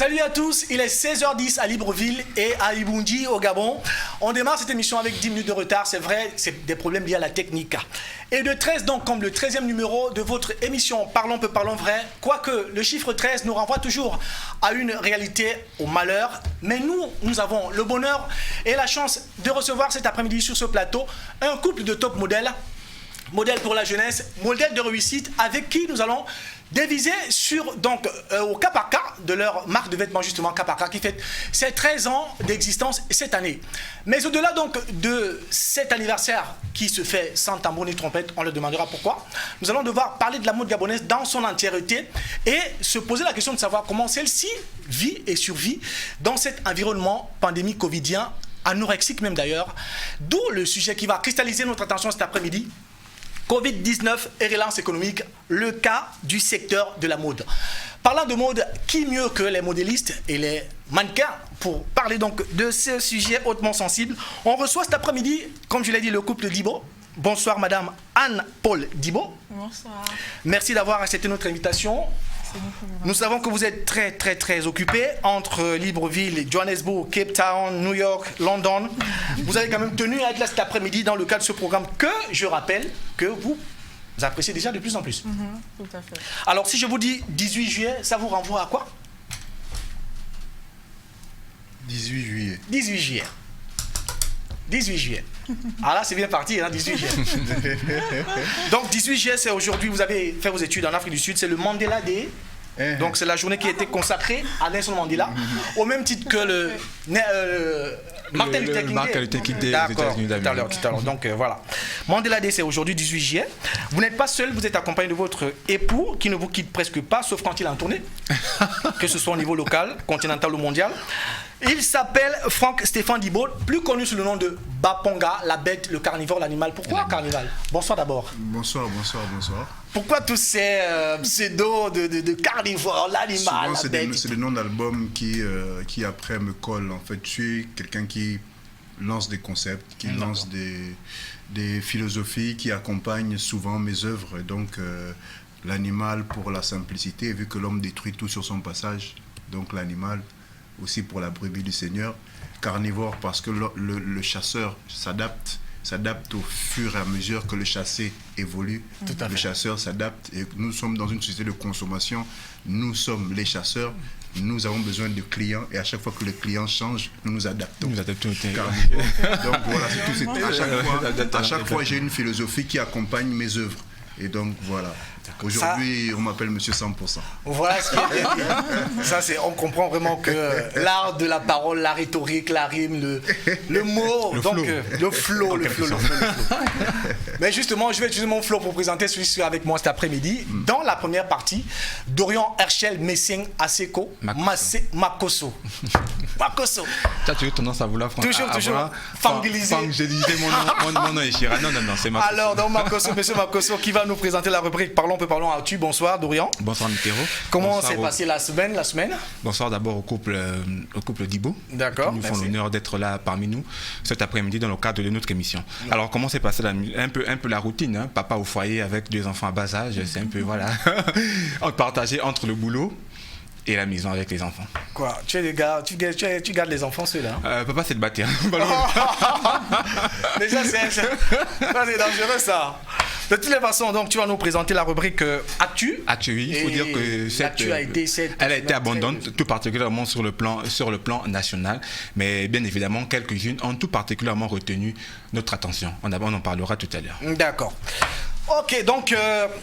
Salut à tous, il est 16h10 à Libreville et à Iboundi au Gabon. On démarre cette émission avec 10 minutes de retard, c'est vrai, c'est des problèmes liés à la technique. Et de 13, donc comme le 13e numéro de votre émission Parlons peu, parlons vrai, quoique le chiffre 13 nous renvoie toujours à une réalité, au malheur, mais nous avons le bonheur et la chance de recevoir cet après-midi sur ce plateau un couple de top modèles, modèle pour la jeunesse, modèle de réussite, avec qui nous allons déviser sur, donc, au cas par cas de leur marque de vêtements, justement, cas par cas, qui fête ses 13 ans d'existence cette année. Mais au-delà donc de cet anniversaire qui se fait sans tambour ni trompette, on leur demandera pourquoi, nous allons devoir parler de la mode gabonaise dans son entièreté et se poser la question de savoir comment celle-ci vit et survit dans cet environnement pandémique covidien, anorexique même d'ailleurs, d'où le sujet qui va cristalliser notre attention cet après-midi. Covid-19 et relance économique, le cas du secteur de la mode. Parlant de mode, qui mieux que les modélistes et les mannequins pour parler donc de ce sujet hautement sensible. On reçoit cet après-midi, comme je l'ai dit, le couple Dibo. Bonsoir Madame Anne-Paul Dibo. Bonsoir. Merci d'avoir accepté notre invitation. Nous savons que vous êtes très occupé entre Libreville, Johannesburg, Cape Town, New York, London. Vous avez quand même tenu à être là cet après-midi dans le cadre de ce programme que je rappelle que vous appréciez déjà de plus en plus. Tout à fait. Alors si je vous dis 18 juillet, ça vous renvoie à quoi? 18 juillet. 18 juillet. 18 juillet. Ah là, c'est bien parti, hein, 18 juillet. Donc, 18 juillet, c'est aujourd'hui, vous avez fait vos études en Afrique du Sud, c'est le Mandela Day. Donc, c'est la journée qui a été consacrée à Nelson Mandela, au même titre que le Martin Luther King Day. D'accord, tout à l'heure. Donc, voilà. Mandela Day, c'est aujourd'hui, 18 juillet. Vous n'êtes pas seul, vous êtes accompagné de votre époux, qui ne vous quitte presque pas, sauf quand il est en tournée, que ce soit au niveau local, continental ou mondial. Il s'appelle Franck Stéphane Dibo, plus connu sous le nom de Baponga, la bête, le carnivore, l'animal. Pourquoi carnival? Bonsoir d'abord. Bonsoir. Pourquoi tous ces pseudos de carnivore, l'animal, la bête? C'est des noms d'albums qui après me collent. En fait, je suis quelqu'un qui lance des concepts, qui lance des philosophies, qui accompagnent souvent mes œuvres. Et donc, l'animal pour la simplicité, vu que l'homme détruit tout sur son passage, donc l'animal aussi pour la brebis du Seigneur. Carnivore parce que le chasseur s'adapte au fur et à mesure que le chassé évolue. Le chasseur s'adapte et nous sommes dans une société de consommation. Nous sommes les chasseurs. Nous avons besoin de clients et à chaque fois que les clients changent, nous nous adaptons. Donc voilà, c'est tout. À chaque fois, j'ai une philosophie qui accompagne mes œuvres. Et donc voilà. Aujourd'hui, on m'appelle Monsieur 100%. Voilà ce qui est bien. Ça, on comprend vraiment que l'art de la parole, la rhétorique, la rime, le mot, le flow. Mais justement, je vais utiliser mon flow pour présenter celui qui est avec moi cet après-midi. Dans la première partie, Dorian Herschel Messing Aseko Makoso. Tu as toujours tendance à vouloir toujours fangiliser. Mon nom est Chira. Non, c'est Makoso. Alors, donc Monsieur Makoso qui va nous présenter la rubrique Parlons peu, parlons à tu. Bonsoir Dorian. Bonsoir Mitterro. Comment s'est passée la semaine? Bonsoir d'abord au couple Dibo. D'accord. Qui nous font l'honneur d'être là parmi nous cet après-midi dans le cadre de notre émission. Alors comment s'est passée un peu la routine, hein? Papa au foyer avec 2 enfants à bas âge, c'est un peu voilà. Partagé entre le boulot et la maison avec les enfants. Quoi? Tu gardes les enfants ceux-là? Papa c'est le bâtiment. Déjà c'est dangereux ça. De toutes les façons, donc tu vas nous présenter la rubrique Actu. Actu, oui. Il faut dire que elle a été abondante, tout particulièrement sur le plan national, mais bien évidemment quelques-unes ont tout particulièrement retenu notre attention. On en parlera tout à l'heure. D'accord. Ok, donc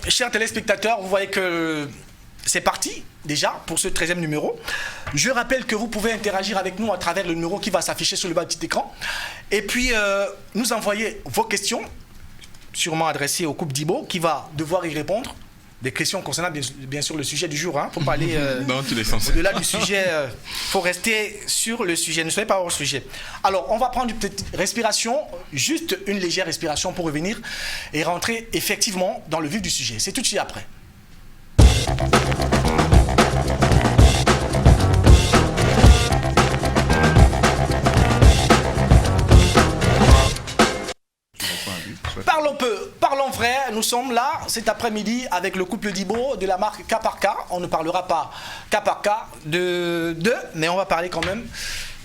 chers téléspectateurs, vous voyez que c'est parti déjà pour ce 13e numéro. Je rappelle que vous pouvez interagir avec nous à travers le numéro qui va s'afficher sur le bas du petit écran. Et puis nous envoyer vos questions, sûrement adressées au couple Dibo, qui va devoir y répondre. Des questions concernant bien sûr le sujet du jour. Il ne faut pas aller dans tous les sens. Au-delà du sujet. Il faut rester sur le sujet. Ne soyez pas hors sujet. Alors, on va prendre une petite respiration, juste une légère respiration pour revenir et rentrer effectivement dans le vif du sujet. C'est tout de suite après. Parlons peu, parlons vrai. nous sommes là cet après-midi avec le couple Dibo de la marque K par K. On ne parlera pas K par K mais on va parler quand même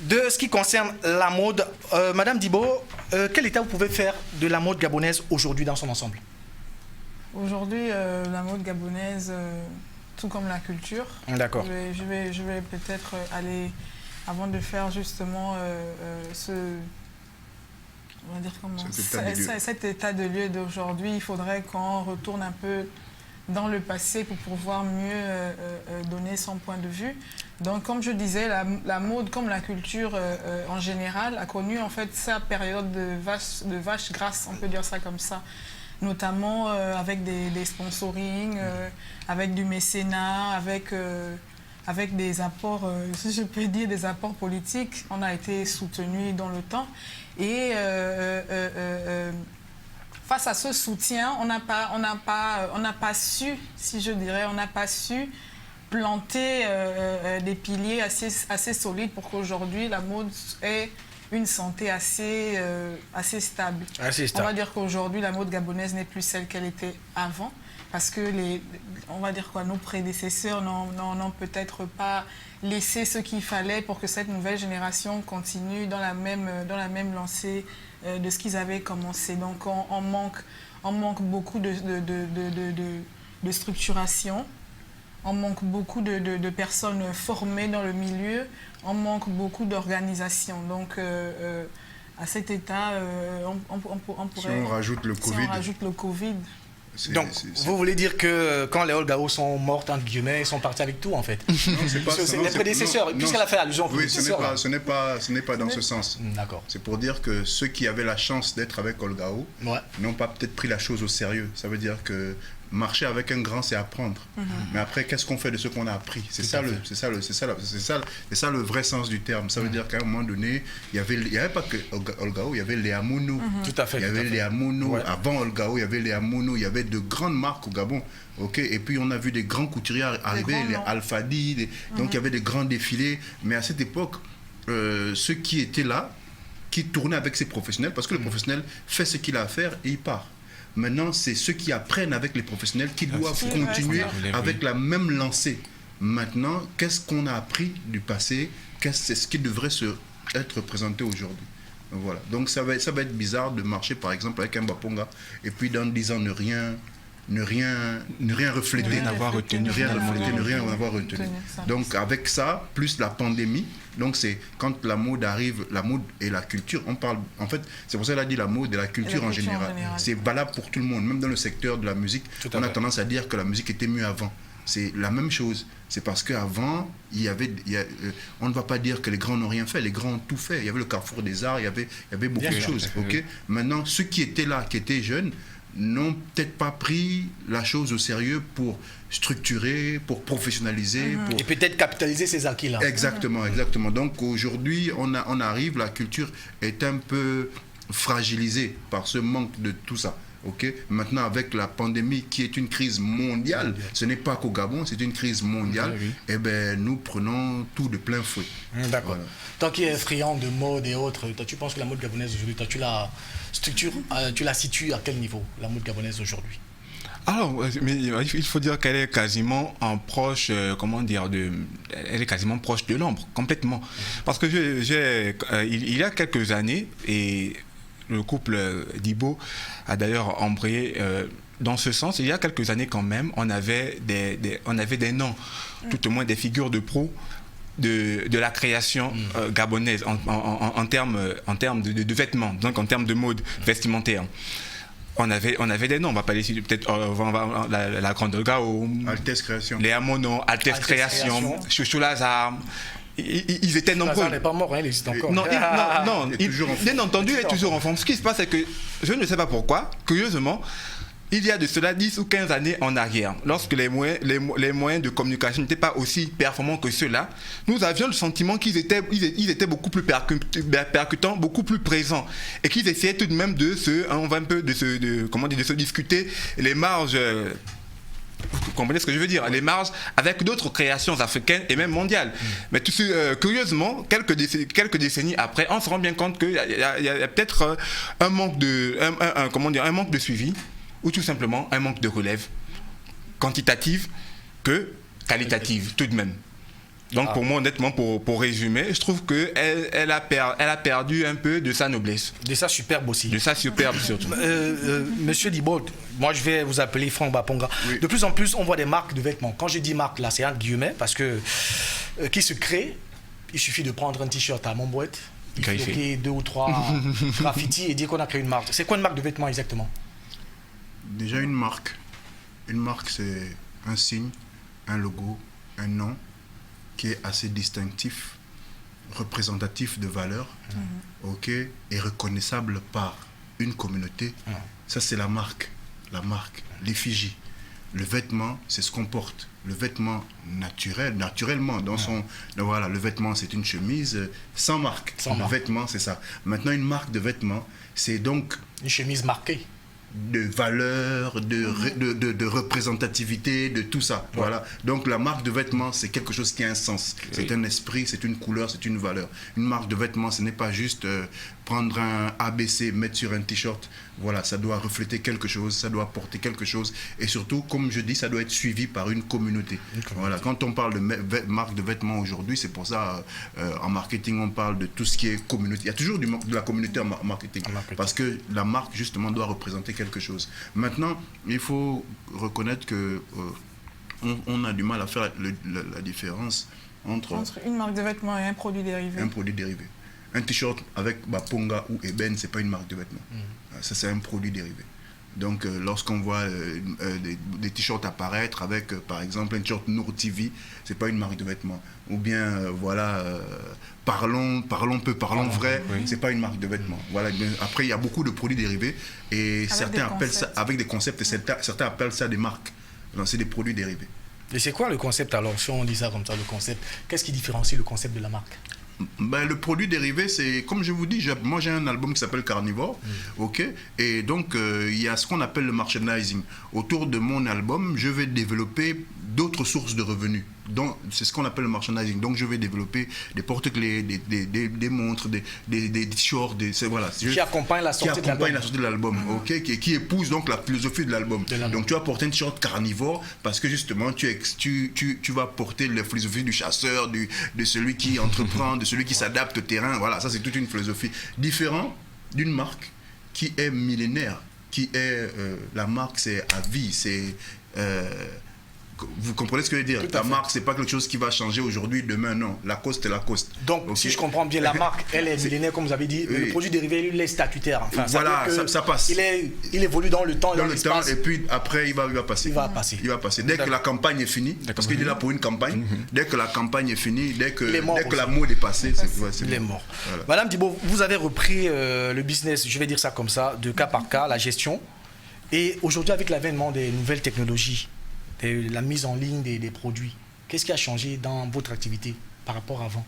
de ce qui concerne la mode. Madame Dibo, quel état vous pouvez faire de la mode gabonaise aujourd'hui dans son ensemble? Aujourd'hui, la mode gabonaise, tout comme la culture. D'accord. Je vais peut-être aller, avant de faire justement on va dire comment, cet état de lieu d'aujourd'hui, il faudrait qu'on retourne un peu dans le passé pour pouvoir mieux donner son point de vue. Donc, comme je disais, la mode, comme la culture en général, a connu en fait sa période de vache grasse, on peut dire ça comme ça, notamment avec des sponsorings, avec du mécénat, avec des apports, si je peux dire, des apports politiques. On a été soutenu dans le temps. Et face à ce soutien, on n'a pas su, si je dirais, on n'a pas su planter des piliers assez solides pour qu'aujourd'hui la mode ait une santé assez stable. On va dire qu'aujourd'hui la mode gabonaise n'est plus celle qu'elle était avant, parce que on va dire quoi, nos prédécesseurs n'ont peut-être pas laissé ce qu'il fallait pour que cette nouvelle génération continue dans la même lancée de ce qu'ils avaient commencé. Donc on manque beaucoup de structuration, on manque beaucoup de personnes formées dans le milieu, on manque beaucoup d'organisation. Donc à cet état, on pourrait... Si on rajoute le Covid... Si on rajoute le Covid... Donc, vous voulez dire que quand les Olgao sont mortes, entre guillemets, ils sont partis avec tout, en fait? Non, c'est pas les prédécesseurs, puisqu'elle a fait allusion aux prédécesseurs. Ce n'est pas dans ce sens. D'accord. C'est pour dire que ceux qui avaient la chance d'être avec Olgao n'ont pas peut-être pris la chose au sérieux. Ça veut dire que marcher avec un grand, c'est apprendre. Mais après, qu'est-ce qu'on fait de ce qu'on a appris? C'est ça le vrai sens du terme. Ça veut dire qu'à un moment donné, il y avait pas que Olgao, il y avait les Amono. Tout à fait. Il y avait les Amono. Avant Olgao, il y avait les Amono. Il y avait de grandes marques au Gabon. Et puis on a vu des grands couturiers arriver, les Alfadi. Donc il y avait des grands défilés. Mais à cette époque, ceux qui étaient là, qui tournaient avec ces professionnels, parce que le professionnel fait ce qu'il a à faire et il part. Maintenant, c'est ceux qui apprennent avec les professionnels qui doivent continuer avec la même lancée. Maintenant, qu'est-ce qu'on a appris du passé? C'est ce qui devrait être présenté aujourd'hui. Voilà. Donc ça va être bizarre de marcher par exemple avec un Baponga et puis dans 10 ans ne rien refléter, rien avoir retenu. Donc avec ça, plus la pandémie, donc c'est quand la mode arrive, la mode et la culture, on parle, en fait, c'est pour ça qu'elle a dit la mode et la culture en général. C'est valable pour tout le monde, même dans le secteur de la musique, on a tendance à dire que la musique était mieux avant. C'est la même chose. C'est parce qu'avant, on ne va pas dire que les grands n'ont rien fait. Les grands ont tout fait. Il y avait le carrefour des arts, il y avait beaucoup de choses. Maintenant, ceux qui étaient là, qui étaient jeunes, n'ont peut-être pas pris la chose au sérieux pour structurer, pour professionnaliser. Et peut-être capitaliser ces acquis-là. Exactement. Donc aujourd'hui, on arrive, la culture est un peu fragilisée par ce manque de tout ça. Maintenant, avec la pandémie qui est une crise mondiale, ce n'est pas qu'au Gabon, c'est une crise mondiale, et nous prenons tout de plein fouet. D'accord. Voilà. Tant qu'il est friand de mode et autres, tu penses que la mode gabonaise aujourd'hui, tu la structures, tu la situes à quel niveau, la mode gabonaise aujourd'hui? Alors, mais il faut dire qu'elle est quasiment proche, elle est quasiment proche de l'ombre, complètement. Parce que il y a quelques années, et le couple Dibo a d'ailleurs embrayé dans ce sens. Il y a quelques années quand même, on avait des noms, tout au moins des figures de proue de la création gabonaise en termes de vêtements, donc en termes de mode vestimentaire. On avait des noms, on va pas les citer, peut-être la Grande Olgao, Altesse Création, les Amono, Altesse Création, Chouchou Lazare. Ils étaient nombreux. Il n'est pas mort, il existe encore. Non, bien entendu, il est toujours en forme. Ce qui se passe, c'est que je ne sais pas pourquoi, curieusement, il y a de cela 10 ou 15 années en arrière, lorsque les moyens de communication n'étaient pas aussi performants que ceux-là, nous avions le sentiment qu'ils étaient beaucoup plus percutants, beaucoup plus présents, et qu'ils essayaient tout de même de se discuter les marges. Vous comprenez ce que je veux dire? Les marges avec d'autres créations africaines et même mondiales. Mais curieusement, quelques décennies après, on se rend bien compte qu'il y a peut-être un manque de suivi, ou tout simplement un manque de relève quantitative que qualitative tout de même. Donc pour moi, honnêtement, pour résumer, je trouve qu'elle a perdu un peu de sa noblesse. De sa superbe aussi. De sa superbe surtout. Monsieur Dibaud, moi je vais vous appeler Franck Baponga. Oui. De plus en plus, on voit des marques de vêtements. Quand je dis marque, là, c'est entre guillemets, parce que qui se crée, il suffit de prendre un t-shirt à Montboîte, il faut 2 ou 3 graffitis et dire qu'on a créé une marque. C'est quoi une marque de vêtements exactement? Déjà une marque. Une marque, c'est un signe, un logo, un nom qui est assez distinctif, représentatif de valeur, ok, et reconnaissable par une communauté. Ça, c'est la marque, l'effigie. Le vêtement, c'est ce qu'on porte. Le vêtement naturellement, voilà, le vêtement, c'est une chemise sans marque. Le vêtement, c'est ça. Maintenant, une marque de vêtements, c'est donc... Une chemise marquée. De valeur, de représentativité, de tout ça. Ouais. Voilà. Donc la marque de vêtements, c'est quelque chose qui a un sens. Oui. C'est un esprit, c'est une couleur, c'est une valeur. Une marque de vêtements, ce n'est pas juste prendre un ABC, mettre sur un t-shirt. Voilà, ça doit refléter quelque chose, ça doit porter quelque chose. Et surtout, comme je dis, ça doit être suivi par une communauté. Voilà. Quand on parle de marque de vêtements aujourd'hui, c'est pour ça, en marketing, on parle de tout ce qui est communauté. Il y a toujours de la communauté en marketing. Parce que la marque, justement, doit représenter quelque chose. Maintenant, il faut reconnaître que on a du mal à faire la différence entre une marque de vêtements et un produit dérivé. Un produit dérivé. Un t-shirt avec Baponga ou Eben, c'est pas une marque de vêtements. Ça, c'est un produit dérivé. Donc, lorsqu'on voit des t-shirts apparaître avec, par exemple, un t-shirt Nour TV, c'est pas une marque de vêtements. Ou bien, voilà, parlons vrai, c'est pas une marque de vêtements. Voilà. Après, il y a beaucoup de produits dérivés et certains appellent ça avec des concepts et certains appellent ça des marques. Donc, c'est des produits dérivés. Et c'est quoi le concept alors, si on dit ça comme ça, le concept? Qu'est-ce qui différencie le concept de la marque? Ben, le produit dérivé, c'est, comme je vous dis, moi j'ai un album qui s'appelle Carnivore, ok, et donc il y a ce qu'on appelle le merchandising. Autour de mon album, je vais développer d'autres sources de revenus. C'est ce qu'on appelle le merchandising. Donc je vais développer des porte-clés, des montres, des shorts, voilà. Qui accompagnent la sortie de l'album, ok, qui épouse donc la philosophie de l'album. Donc tu vas porter un t-shirt Carnivore parce que justement tu vas porter la philosophie du chasseur, de celui qui entreprend, de celui qui s'adapte au terrain. Voilà, ça c'est toute une philosophie. Différent d'une marque qui est millénaire, qui est la marque, c'est à vie, c'est vous comprenez ce que je veux dire? La marque, c'est pas quelque chose qui va changer aujourd'hui, demain, non. Lacoste est Lacoste. Donc, si je comprends bien, la marque, elle est millénaire, comme vous avez dit. Le produit dérivé, il est statutaire. Enfin, voilà, ça passe. Il évolue dans le temps, et puis après, il va passer. Il va passer. Dès que la campagne est finie, parce qu'il est là pour une campagne, dès que la campagne est finie, dès que la mode est passée, il est mort. Voilà. Madame Dibaud, vous avez repris le business, je vais dire ça comme ça, de cas par cas, la gestion. Et aujourd'hui, avec l'avènement des nouvelles technologies, la mise en ligne des produits, qu'est-ce qui a changé dans votre activité par rapport à avant?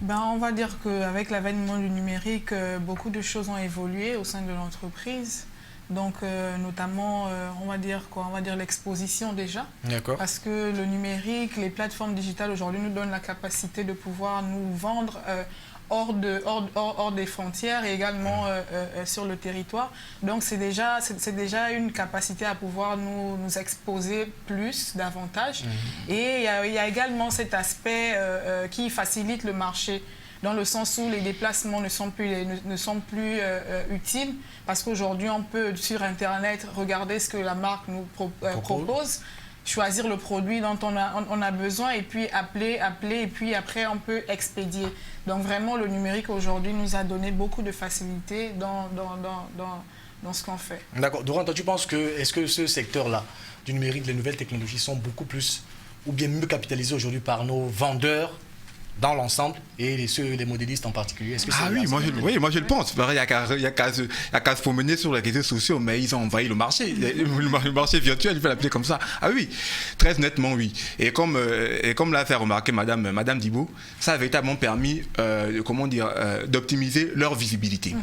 On va dire qu'avec l'avènement du numérique, beaucoup de choses ont évolué au sein de l'entreprise. Donc, notamment, on va dire l'exposition déjà. D'accord. Parce que le numérique, les plateformes digitales aujourd'hui nous donnent la capacité de pouvoir nous vendre hors des frontières et également sur le territoire. Donc c'est déjà une capacité à pouvoir nous exposer davantage. Et il y a également cet aspect qui facilite le marché, dans le sens où les déplacements ne sont plus utiles, parce qu'aujourd'hui on peut sur Internet regarder ce que la marque nous propose, choisir le produit dont on a besoin et puis appeler et puis après on peut expédier. Donc vraiment le numérique aujourd'hui nous a donné beaucoup de facilité dans ce qu'on fait. D'accord. Doran, toi tu penses est-ce que ce secteur-là du numérique, les nouvelles technologies sont beaucoup plus ou bien mieux capitalisés aujourd'hui par nos vendeurs dans l'ensemble et les modélistes en particulier? Est-ce que moi je le pense. Il n'y a qu'à se promener sur les réseaux sociaux, mais ils ont envahi le marché. Le marché virtuel, il faut l'appeler comme ça. Ah oui, très nettement oui. Et comme l'a fait remarquer Madame Dibaud, ça a véritablement permis d'optimiser leur visibilité.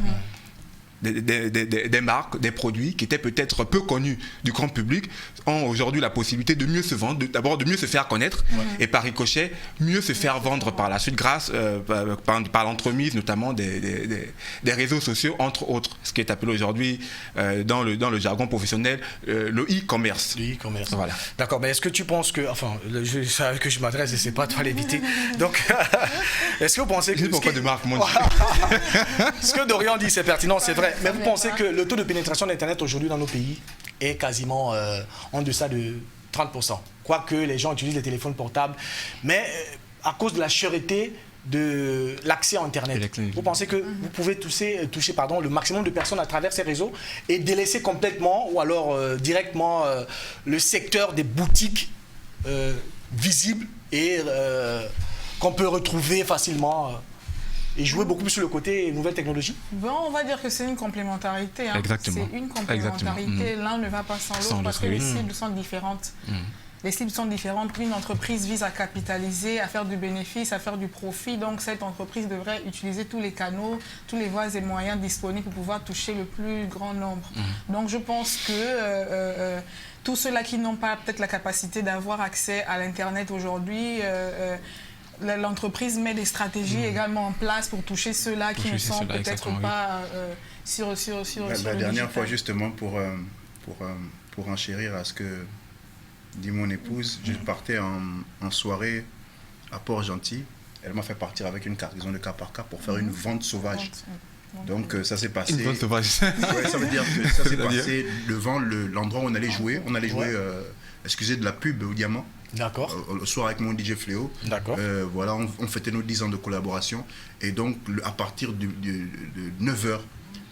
des marques, des produits qui étaient peut-être peu connus du grand public ont aujourd'hui la possibilité de mieux se vendre, d'abord de mieux se faire connaître et par ricochet mieux se faire vendre par la suite grâce par l'entremise notamment des réseaux sociaux entre autres, ce qui est appelé aujourd'hui dans le jargon professionnel le e-commerce. Le e-commerce. Voilà. D'accord, mais est-ce que tu penses que, enfin, je savais que je m'adresse et c'est pas toi l'éviter. Donc, est-ce que vous pensez que... Je sais pourquoi de marque, moi. Ce que Dorian dit, c'est pertinent, c'est vrai. Mais vous pensez que le taux de pénétration d'Internet aujourd'hui dans nos pays est quasiment en deçà de 30%. Quoique les gens utilisent les téléphones portables. Mais à cause de la cherté de l'accès à Internet, vous pensez que vous pouvez toucher le maximum de personnes à travers ces réseaux et délaisser complètement ou alors directement le secteur des boutiques visibles et qu'on peut retrouver facilement et jouer beaucoup plus sur le côté nouvelles technologies? Bon, on va dire que c'est une complémentarité. Hein. Exactement. C'est une complémentarité. L'un ne va pas sans l'autre parce que les cibles sont différentes. Les cibles sont différentes. Une entreprise vise à capitaliser, à faire du bénéfice, à faire du profit. Donc, cette entreprise devrait utiliser tous les canaux, tous les voies et moyens disponibles pour pouvoir toucher le plus grand nombre. Donc, je pense que tous ceux-là qui n'ont pas peut-être la capacité d'avoir accès à l'Internet aujourd'hui, l'entreprise met des stratégies également en place pour toucher ceux-là qui ne sont peut-être pas sur la dernière fois, justement, pour enchérir à ce que dit mon épouse, je partais en soirée à Port-Gentil. Elle m'a fait partir avec une cargaison de cas par cas pour faire une vente sauvage. Donc ça s'est passé... Une vente sauvage. Ouais, ça veut dire que ça s'est passé devant l'endroit où on allait jouer. On allait jouer, excusez, de la pub au Diamant. D'accord. Le soir avec mon DJ Fléau. D'accord. Voilà, on fêtait nos 10 ans de collaboration. Et donc, à partir de 9h,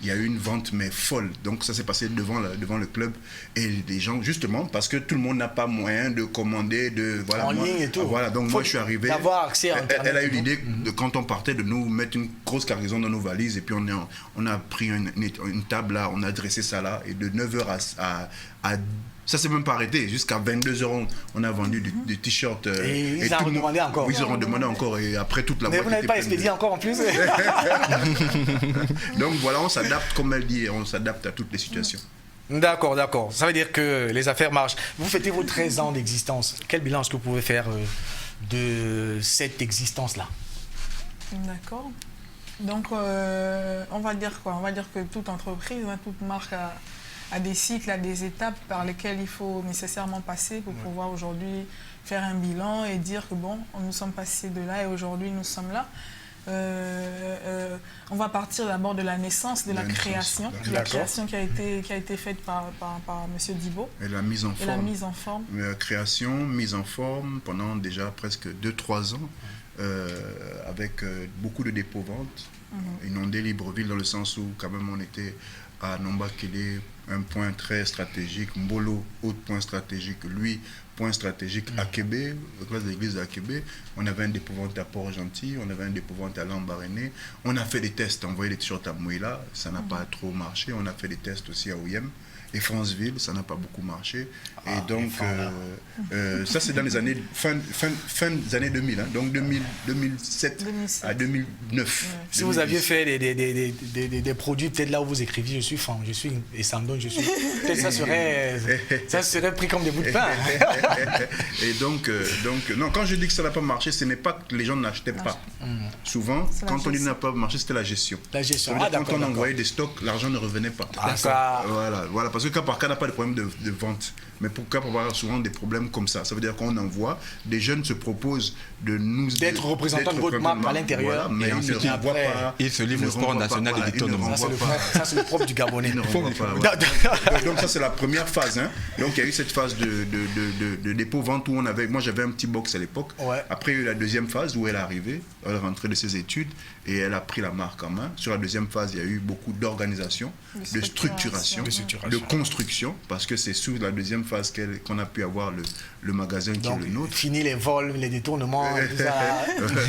il y a eu une vente, mais folle. Donc, ça s'est passé devant le club. Et les gens, justement, parce que tout le monde n'a pas moyen de commander, voilà, en ligne et tout. Voilà, donc moi, je suis arrivé. D'avoir accès à Internet. Elle a eu l'idée, de quand on partait, de nous mettre une grosse cargaison dans nos valises. Et puis, on a pris une table là, on a dressé ça là. Et de 9h à ça s'est même pas arrêté. Jusqu'à 22h, on a vendu des t-shirts. Et ils ont demandé encore. Oui, ils auront demandé encore. Et après, toute la boîte. Mais vous n'avez pas expédié encore en plus. Donc voilà, on s'adapte, comme elle dit, on s'adapte à toutes les situations. D'accord, d'accord. Ça veut dire que les affaires marchent. Vous fêtez vos 13 ans d'existence. Quel bilan est-ce que vous pouvez faire de cette existence-là? D'accord. Donc, on va dire quoi? On va dire que toute entreprise, toute marque a des cycles, a des étapes par lesquelles il faut nécessairement passer pour pouvoir aujourd'hui faire un bilan et dire que bon, nous sommes passés de là et aujourd'hui nous sommes là. On va partir d'abord de la naissance, de la création qui a été faite par M. Dibo. Et la mise en forme. Et la mise en forme. Création, mise en forme pendant déjà presque 2-3 ans, avec beaucoup de dépôts-ventes. Inondé Libreville dans le sens où quand même on était à Nombakele, un point très stratégique, Mbolo, autre point stratégique, lui, point stratégique, Akebe, place de l'église d'Akebe. On avait un dépôt-vente à Port-Gentil, on avait un dépôt-vente à Lambaréné. On a fait des tests, envoyé des t-shirts à Mouila, ça n'a pas trop marché. On a fait des tests aussi à Oyem. Et Franceville, ça n'a pas beaucoup marché. Et donc, ça c'est dans les années, fin des années 2000, hein, donc 2007 à 2009. Si vous aviez fait des produits, peut-être là où vous écriviez, je suis franc, je suis, et ça me donne, je suis, peut-être ça serait pris comme des bouts de pain. Et donc, non, quand je dis que ça n'a pas marché, ce n'est pas que les gens n'achetaient pas. Souvent, quand on dit n'a pas marché, c'était la gestion. La gestion. Quand on envoyait des stocks, l'argent ne revenait pas. Voilà, parce que cas par cas n'a pas de problème de vente. Mais pourquoi avoir souvent des problèmes comme ça? Ça veut dire qu'on envoie, des jeunes se proposent d'être représentants de votre marque à l'intérieur, voilà, mais ensuite, ils se livrent au sport national et détournement. Ça, c'est le propre du Gabonais. Donc ça, c'est la première phase. Hein. Donc il y a eu cette phase de dépôt-vente où moi j'avais un petit box à l'époque. Ouais. Après, il y a eu la deuxième phase où elle est arrivée, elle est rentrée de ses études et elle a pris la marque en main. Sur la deuxième phase, il y a eu beaucoup d'organisation, de structuration, de construction, parce que c'est sous la deuxième phase phase qu'on a pu avoir le magasin qui Donc, est le nôtre. fini les vols, les détournements, tout ça.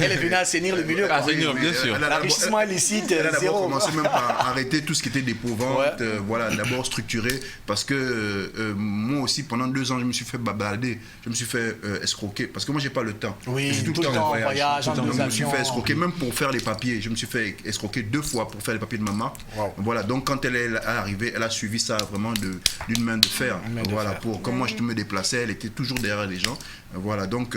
Elle est venue assainir le milieu. quoi. Assainir, bien sûr. L'enrichissement illicite, Elle a d'abord zéro. commencé même par arrêter tout ce qui était dépôt-vente, Ouais. voilà, d'abord structurer, parce que moi aussi, pendant 2 ans, je me suis fait balader, je me suis fait escroquer, parce que moi, j'ai pas le temps. Oui, je suis tout le temps en voyage, en Donc, je me suis avions. fait escroquer, même pour faire les papiers, je me suis fait escroquer 2 fois pour faire les papiers de ma marque. Wow. Voilà, donc quand elle est arrivée, elle a suivi ça vraiment d'une main de fer. Une main de Voilà, fer. pour, comme moi, je me déplaçais, elle était toujours derrière les gens. Voilà, donc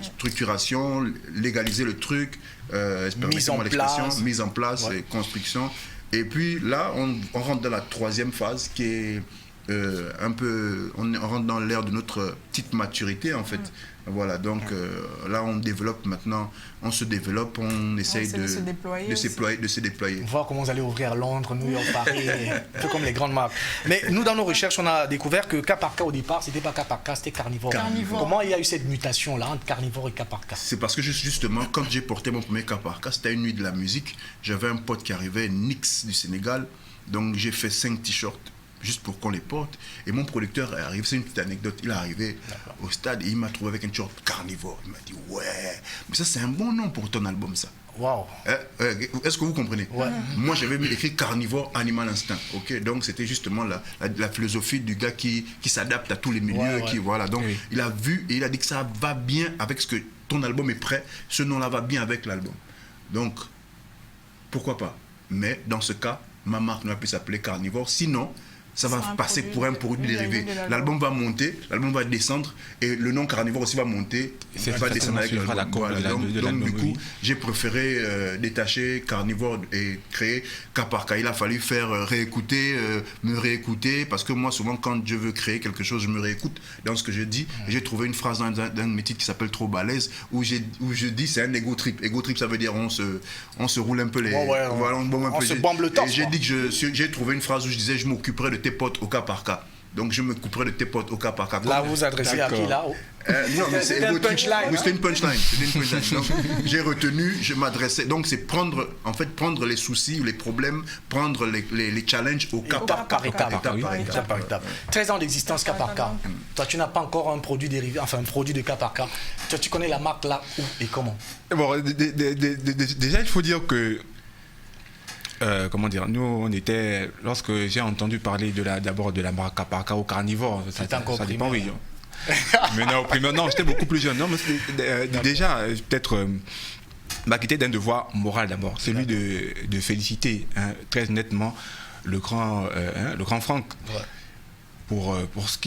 structuration, légaliser le truc, permettez-moi l'expression, mise en place, Ouais. et construction. Et puis là, on rentre dans la 3e phase qui est un peu, on rentre dans l'ère de notre petite maturité en fait. Voilà, donc là on développe maintenant, on se développe, on essaye essaie de se déployer de se déployer. Voir comment vous allez ouvrir Londres, New York, Paris, un peu comme les grandes marques. Mais nous, dans nos recherches, on a découvert que cas par cas au départ, c'était pas cas par cas, c'était carnivore. Carnivore. Comment il y a eu cette mutation-là entre carnivore et cas par cas? C'est parce que justement, quand j'ai porté mon premier cas par cas, c'était une nuit de la musique. J'avais un pote qui arrivait, Nix du Sénégal. Donc j'ai fait 5 t-shirts juste pour qu'on les porte. Et mon producteur est arrivé, c'est une petite anecdote, il est arrivé au stade et il m'a trouvé avec un t-shirt carnivore. Il m'a dit, ouais, mais ça c'est un bon nom pour ton album ça. Waouh. Est-ce que vous comprenez? Ouais. Moi j'avais écrit carnivore, animal instinct. Ok, donc c'était justement la philosophie du gars qui s'adapte à tous les milieux. Ouais, ouais. Qui, voilà. Donc Oui. il a vu et il a dit que ça va bien avec ce que ton album est prêt. Ce nom-là va bien avec l'album. Donc pourquoi pas? Mais dans ce cas, ma marque ne va plus s'appeler carnivore. Sinon, ça va C'est un passer produit pour un produit dérivé dérivé. de l'album. L'album va monter, l'album va descendre et le nom carnivore aussi va monter, C'est va descendre avec suivra l'album. la courbe de la- Donc, de donc, l'album, du coup, oui. j'ai préféré détacher carnivore et créer cas par cas. Il a fallu faire réécouter, me réécouter parce que moi souvent quand je veux créer quelque chose, je me réécoute dans ce que je dis. Et j'ai trouvé une phrase dans un de mes titres qui s'appelle Trop balèze où je dis c'est un ego trip. Ego trip ça veut dire on se roule un peu les... Ouais, voilà, on bombe un on peu. se bombe le torse, Et j'ai quoi. dit que j'ai trouvé une phrase où je disais je m'occuperai de tes potes au cas par cas. Donc je me couperai de tes potes au cas par cas. Là, vous vous adressez à qui là? Non, mais c'est C'était un ego trip. punchline, Oui, hein? c'était une punchline. C'était une punchline. Donc, j'ai retenu, je m'adressais. Donc, c'est prendre les soucis, les problèmes, prendre les challenges au cas Étape par étape. étape par étape. 13 ans d'existence cas par cas. Toi, tu n'as pas encore un produit dérivé, enfin un produit de cas par cas. Toi, tu connais la marque là, où et comment? Bon, déjà, il faut dire que, comment dire, nous, on était, lorsque j'ai entendu parler d'abord de la marque cas par cas au carnivore, C'était encore ça dépend, oui. primaire. Mais non, non, j'étais beaucoup plus jeune. Non, mais déjà, peut-être m'acquitter d'un devoir moral d'abord, celui de féliciter très nettement le grand Franck pour ce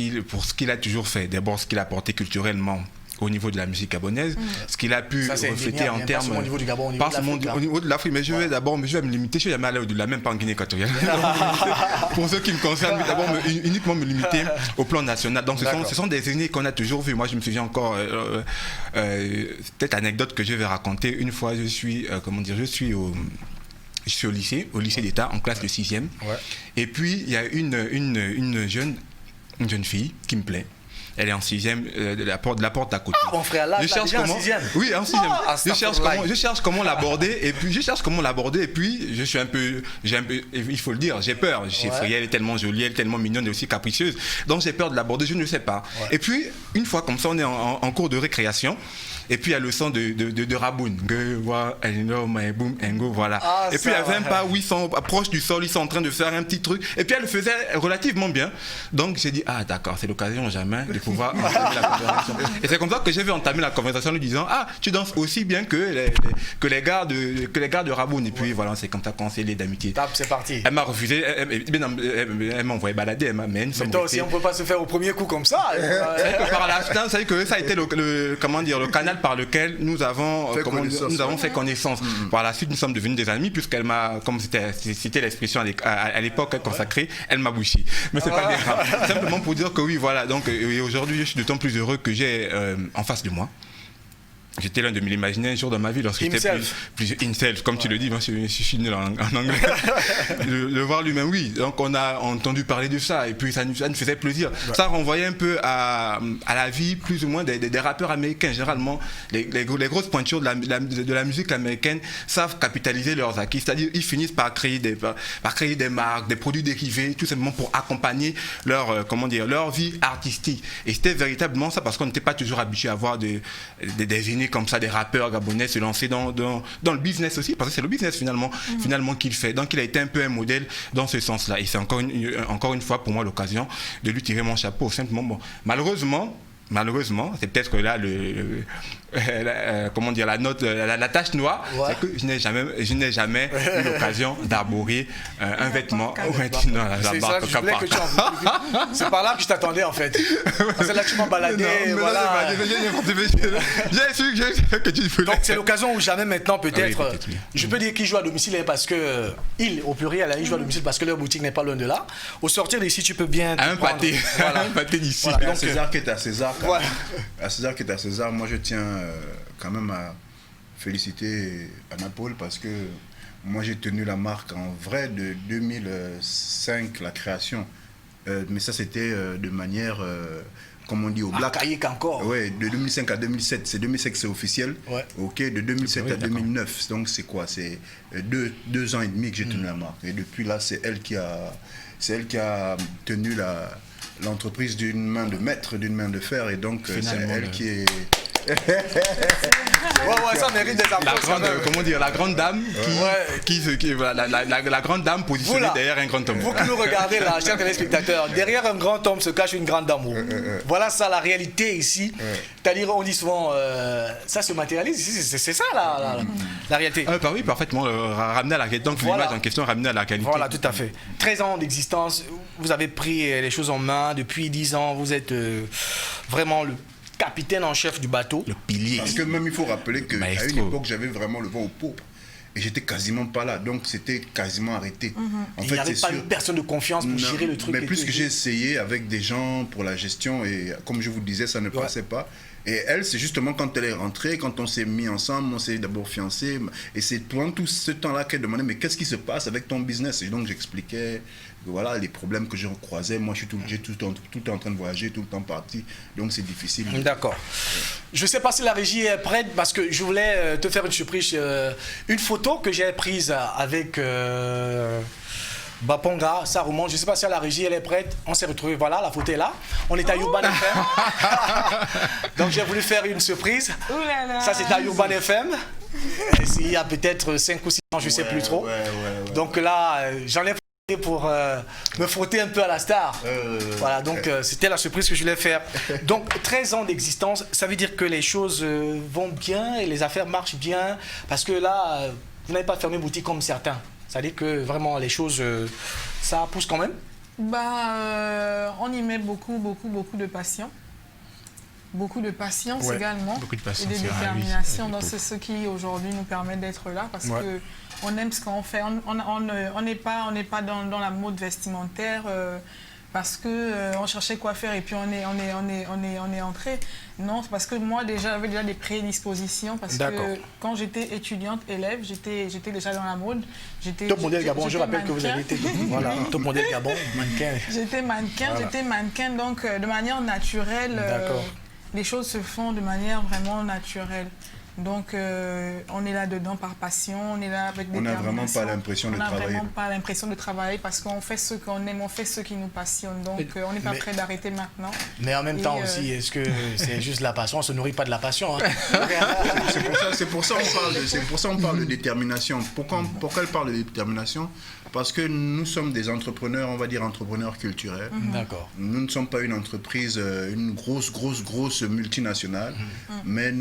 qu'il a toujours fait. D'abord, ce qu'il a apporté culturellement au niveau de la musique gabonaise, ce qu'il a pu Ça, c'est refléter indéniable, en pas termes... seulement au niveau du Gabon, au niveau pas de seulement l'Afrique, au niveau de l'Afrique, mais je vais me limiter, je ne vais jamais aller au-delà, même pas en Guinée équatoriale. Pour ce qui me concerne, d'abord uniquement me limiter au plan national. Donc ce sont des aînés qu'on a toujours vus. Moi, je me souviens encore, peut-être anecdote que je vais raconter. Une fois, je suis au lycée d'État, en classe de 6e. Ouais. Et puis, il y a une jeune fille qui me plaît. Elle est en 6e, de la porte d'à côté. Ah, mon frère, là, je cherche déjà en comment... 6e. Oui, en 6e. Ah, je cherche comment l'aborder. Et puis, je suis un peu, il faut le dire, j'ai peur. Je suis effrayé, elle est tellement jolie, elle est tellement mignonne et aussi capricieuse. Donc, j'ai peur de l'aborder, je ne sais pas. Ouais. Et puis, une fois comme ça, on est en cours de récréation. Et puis il y a le son de Raboun. Voilà. Ah, et puis il y avait un pas où ils sont proches du sol, ils sont en train de faire un petit truc. Et puis elle le faisait relativement bien. Donc j'ai dit, ah d'accord, c'est l'occasion jamais de pouvoir entamer la conversation. Et c'est comme ça que j'ai vu entamer la conversation en lui disant, ah, tu danses aussi bien que les gars de Raboun. Et puis voilà, c'est comme ça qu'on s'est liés d'amitié. C'est parti. Elle m'a refusé, elle m'a envoyé balader, mais toi aussi, on ne peut pas se faire au premier coup comme ça. Par la fin, c'est que ça a été le canal par lequel nous avons fait connaissance. Par la suite, nous sommes devenus des amis puisqu'elle m'a, comme c'était l'expression à l'époque consacrée, elle m'a bouché. Mais c'est pas grave. Simplement pour dire que oui, voilà. Donc aujourd'hui, je suis d'autant plus heureux que j'ai en face de moi J'étais l'un de mes imaginés un jour dans ma vie lorsque j'étais plus himself, comme tu le dis, moi je suis nul en anglais. Le voir lui-même, oui. Donc on a entendu parler de ça et puis ça nous faisait plaisir. Ouais. Ça renvoyait un peu à la vie plus ou moins des rappeurs américains. Généralement, les grosses pointures de la musique américaine savent capitaliser leurs acquis. C'est-à-dire ils finissent par créer des marques, des produits dérivés, tout simplement pour accompagner leur vie artistique. Et c'était véritablement ça parce qu'on n'était pas toujours habitué à voir des génies comme ça, des rappeurs gabonais se lancer dans le business aussi, parce que c'est le business finalement qu'il fait. Donc il a été un peu un modèle dans ce sens-là. Et c'est encore une fois pour moi l'occasion de lui tirer mon chapeau. Simplement, bon, malheureusement, c'est peut-être là la tache noire, c'est que je n'ai jamais eu l'occasion d'arborer un vêtement ou un t-shirt dans la barbe. C'est par là que je t'attendais en fait. Parce que là tu m'as baladé. Voilà. J'ai su que tu voulais. Donc c'est l'occasion où jamais maintenant peut-être. Oui. Je peux dire qu'ils jouent à domicile parce que au pluriel, ils jouent à domicile parce que leur boutique n'est pas loin de là. Au sortir d'ici, tu peux bien. Un pâté d'ici. Voilà, César qui est à César. Voilà. À César qui est à César, moi je tiens quand même à féliciter Anapole parce que moi j'ai tenu la marque en vrai de 2005, la création. Mais ça c'était de manière, comme on dit au black. Archaïque encore. Oui, de 2005 à 2007. C'est 2005 c'est officiel. Ouais. Ok, de 2007 à 2009. Donc c'est quoi? C'est 2 ans et demi que j'ai tenu la marque. Et depuis là, c'est elle qui a tenu l'entreprise d'une main de maître, d'une main de fer, et donc c'est elle qui est... ça mérite des applaudissements. La grande dame la grande dame positionnée derrière un grand homme. Vous qui nous regardez là, chers téléspectateurs, derrière un grand homme se cache une grande dame. Voilà ça la réalité ici. C'est-à-dire on dit souvent ça se matérialise ici, c'est ça la réalité. Oui, parfaitement ramener à la réalité. Donc l'image en question ramener à la qualité. Voilà, tout à fait. 13 ans d'existence, vous avez pris les choses en main depuis 10 ans, vous êtes vraiment le capitaine en chef du bateau. Le pilier. Parce que même il faut rappeler qu'à une époque, j'avais vraiment le vent au pot. Et j'étais quasiment pas là. Donc c'était quasiment arrêté. En fait, il n'y avait pas une personne de confiance pour gérer le truc. Mais plus que j'ai essayé avec des gens pour la gestion, et comme je vous disais, ça ne passait pas. Et elle, c'est justement quand elle est rentrée, quand on s'est mis ensemble, on s'est d'abord fiancés. Et c'est pendant tout ce temps-là qu'elle demandait, mais qu'est-ce qui se passe avec ton business? Et donc j'expliquais voilà, les problèmes que je croisais. Moi, j'ai tout le temps en train de voyager, tout le temps parti. Donc c'est difficile. D'accord. Je ne sais pas si la régie est prête, parce que je voulais te faire une surprise. Une photo que j'ai prise avec... Baponga, ça remonte. Je ne sais pas si la régie elle est prête. On s'est retrouvés, voilà, la photo est là. On est à Urban FM. Donc j'ai voulu faire une surprise. Ça c'est à Urban FM. Il y a peut-être 5 ou 6 ans, je ne sais plus trop. Donc là, j'en ai profité pour me frotter un peu à la star. Voilà, donc c'était la surprise que je voulais faire. Donc 13 ans d'existence, ça veut dire que les choses vont bien et les affaires marchent bien. Parce que là, vous n'avez pas fermé boutique comme certains. C'est-à-dire que vraiment les choses, ça pousse quand même? On y met beaucoup de passion. Beaucoup de patience également. Beaucoup de patience, et de détermination. Oui. Donc c'est ce qui aujourd'hui nous permet d'être là parce que on aime ce qu'on fait. On n'est pas dans la mode vestimentaire parce que on cherchait quoi faire et puis on est entré. Non, parce que moi j'avais déjà des prédispositions parce que quand j'étais étudiante élève, j'étais déjà dans la mode. Top modèle Gabon, je rappelle que vous avez été voilà, top modèle Gabon, mannequin. J'étais mannequin, donc de manière naturelle, les choses se font de manière vraiment naturelle. Donc, on est là-dedans par passion, on est là avec des On n'a vraiment pas l'impression de travailler. On n'a vraiment pas l'impression de travailler parce qu'on fait ce qu'on aime, on fait ce qui nous passionne. Donc, on n'est pas prêt d'arrêter maintenant. Mais en même temps aussi, est-ce que c'est juste la passion? On ne se nourrit pas de la passion. Hein. C'est pour ça qu'on parle de détermination. Pourquoi elle parle de détermination? Parce que nous sommes des entrepreneurs, on va dire entrepreneurs culturels. D'accord. Nous ne sommes pas une entreprise, une grosse multinationale, mais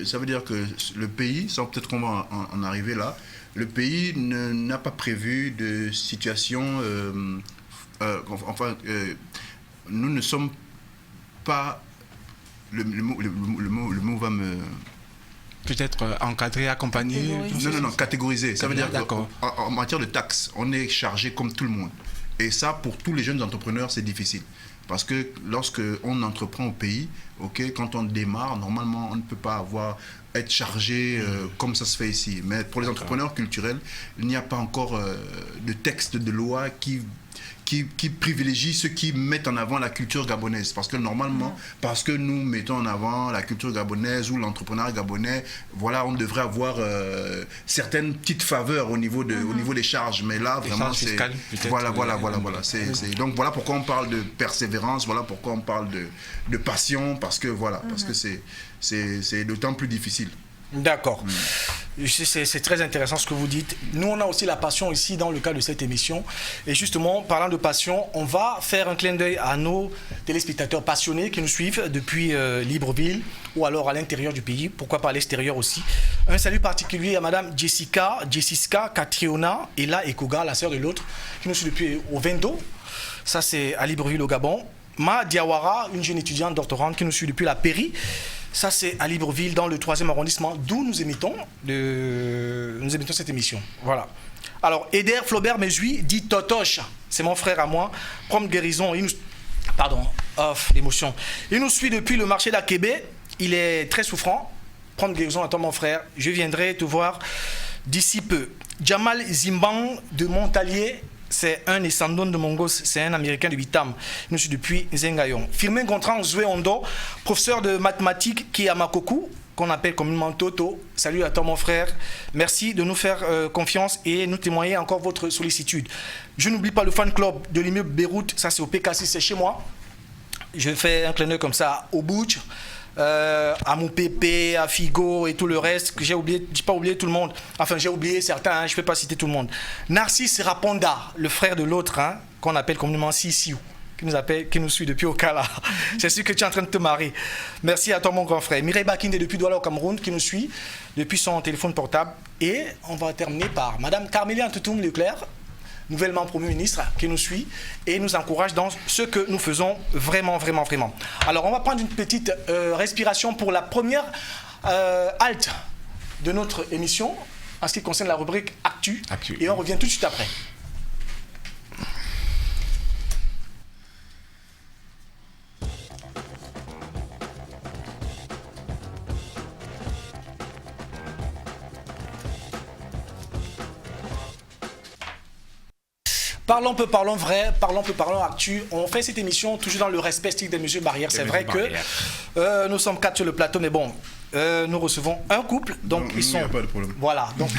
ça veut dire que le pays, peut-être qu'on va en arriver là, le pays n'a pas prévu de situation, nous ne sommes pas, le mot va me... Peut-être encadré, accompagné. Non, catégorisé. Ça veut dire qu'en matière de taxes, on est chargé comme tout le monde. Et ça, pour tous les jeunes entrepreneurs, c'est difficile. Parce que lorsque on entreprend au pays, quand on démarre, normalement, on ne peut pas être chargé comme ça se fait ici. Mais pour les entrepreneurs culturels, il n'y a pas encore de texte de loi qui privilégie ceux qui mettent en avant la culture gabonaise. Parce que normalement, parce que nous mettons en avant la culture gabonaise ou l'entrepreneuriat gabonais, voilà, on devrait avoir certaines petites faveurs au niveau des charges. Mais là, vraiment, c'est... Voilà. Donc voilà pourquoi on parle de persévérance, voilà pourquoi on parle de passion, parce que voilà, parce que c'est d'autant plus difficile. D'accord. C'est très intéressant ce que vous dites. Nous, on a aussi la passion ici dans le cadre de cette émission. Et justement, parlant de passion, on va faire un clin d'œil à nos téléspectateurs passionnés qui nous suivent depuis Libreville ou alors à l'intérieur du pays, pourquoi pas à l'extérieur aussi. Un salut particulier à Madame Jessica Catriona et la Ekoga, la sœur de l'autre, qui nous suit depuis au Vendo. Ça, c'est à Libreville au Gabon. Ma Diawara, une jeune étudiante doctorante qui nous suit depuis la Péri. Ça, c'est à Libreville, dans le 3e arrondissement, d'où nous émettons cette émission. Voilà. Alors, Eder Flaubert Mesui dit Totoche. C'est mon frère à moi. Prompte guérison. L'émotion. Il nous suit depuis le marché d'Akébé. Il est très souffrant. Prompte guérison à toi, mon frère. Je viendrai te voir d'ici peu. Jamal Zimban de Montalier. C'est un descendant de Mongos, c'est un Américain de Bitam. Il nous suit depuis Zengayon. Firmin Gontran Zoué Ondo, professeur de mathématiques qui est à Makoku, qu'on appelle communément Toto. Salut à toi mon frère. Merci de nous faire confiance et nous témoigner encore votre sollicitude. Je n'oublie pas le fan club de l'immeuble Beyrouth, ça c'est au PK6, c'est chez moi. Je fais un clin d'œil comme ça au Bouch. À mon Pépé, à Figo et tout le reste que j'ai oublié, j'ai pas oublié tout le monde. Enfin, j'ai oublié certains, je ne peux pas citer tout le monde. Narcisse Raponda, le frère de l'autre, qu'on appelle communément Sissiou, qui nous suit depuis Okala. C'est sûr que tu es en train de te marier. Merci à toi, mon grand frère. Mireille Bakinde depuis Douala au Cameroun, qui nous suit depuis son téléphone portable. Et on va terminer par Madame Carmélia Ntoutoum Leclerc, nouvellement Premier ministre, qui nous suit et nous encourage dans ce que nous faisons vraiment. Alors, on va prendre une petite respiration pour la première halte de notre émission en ce qui concerne la rubrique Actu. Et on revient tout de suite après. Parlons peu, parlons vrai, parlons peu, parlons actu. On fait cette émission toujours dans le respect strict des mesures barrières. C'est vrai que nous sommes 4 sur le plateau, mais bon, nous recevons un couple, donc ils sont. Il n'y a pas de problème. Voilà, donc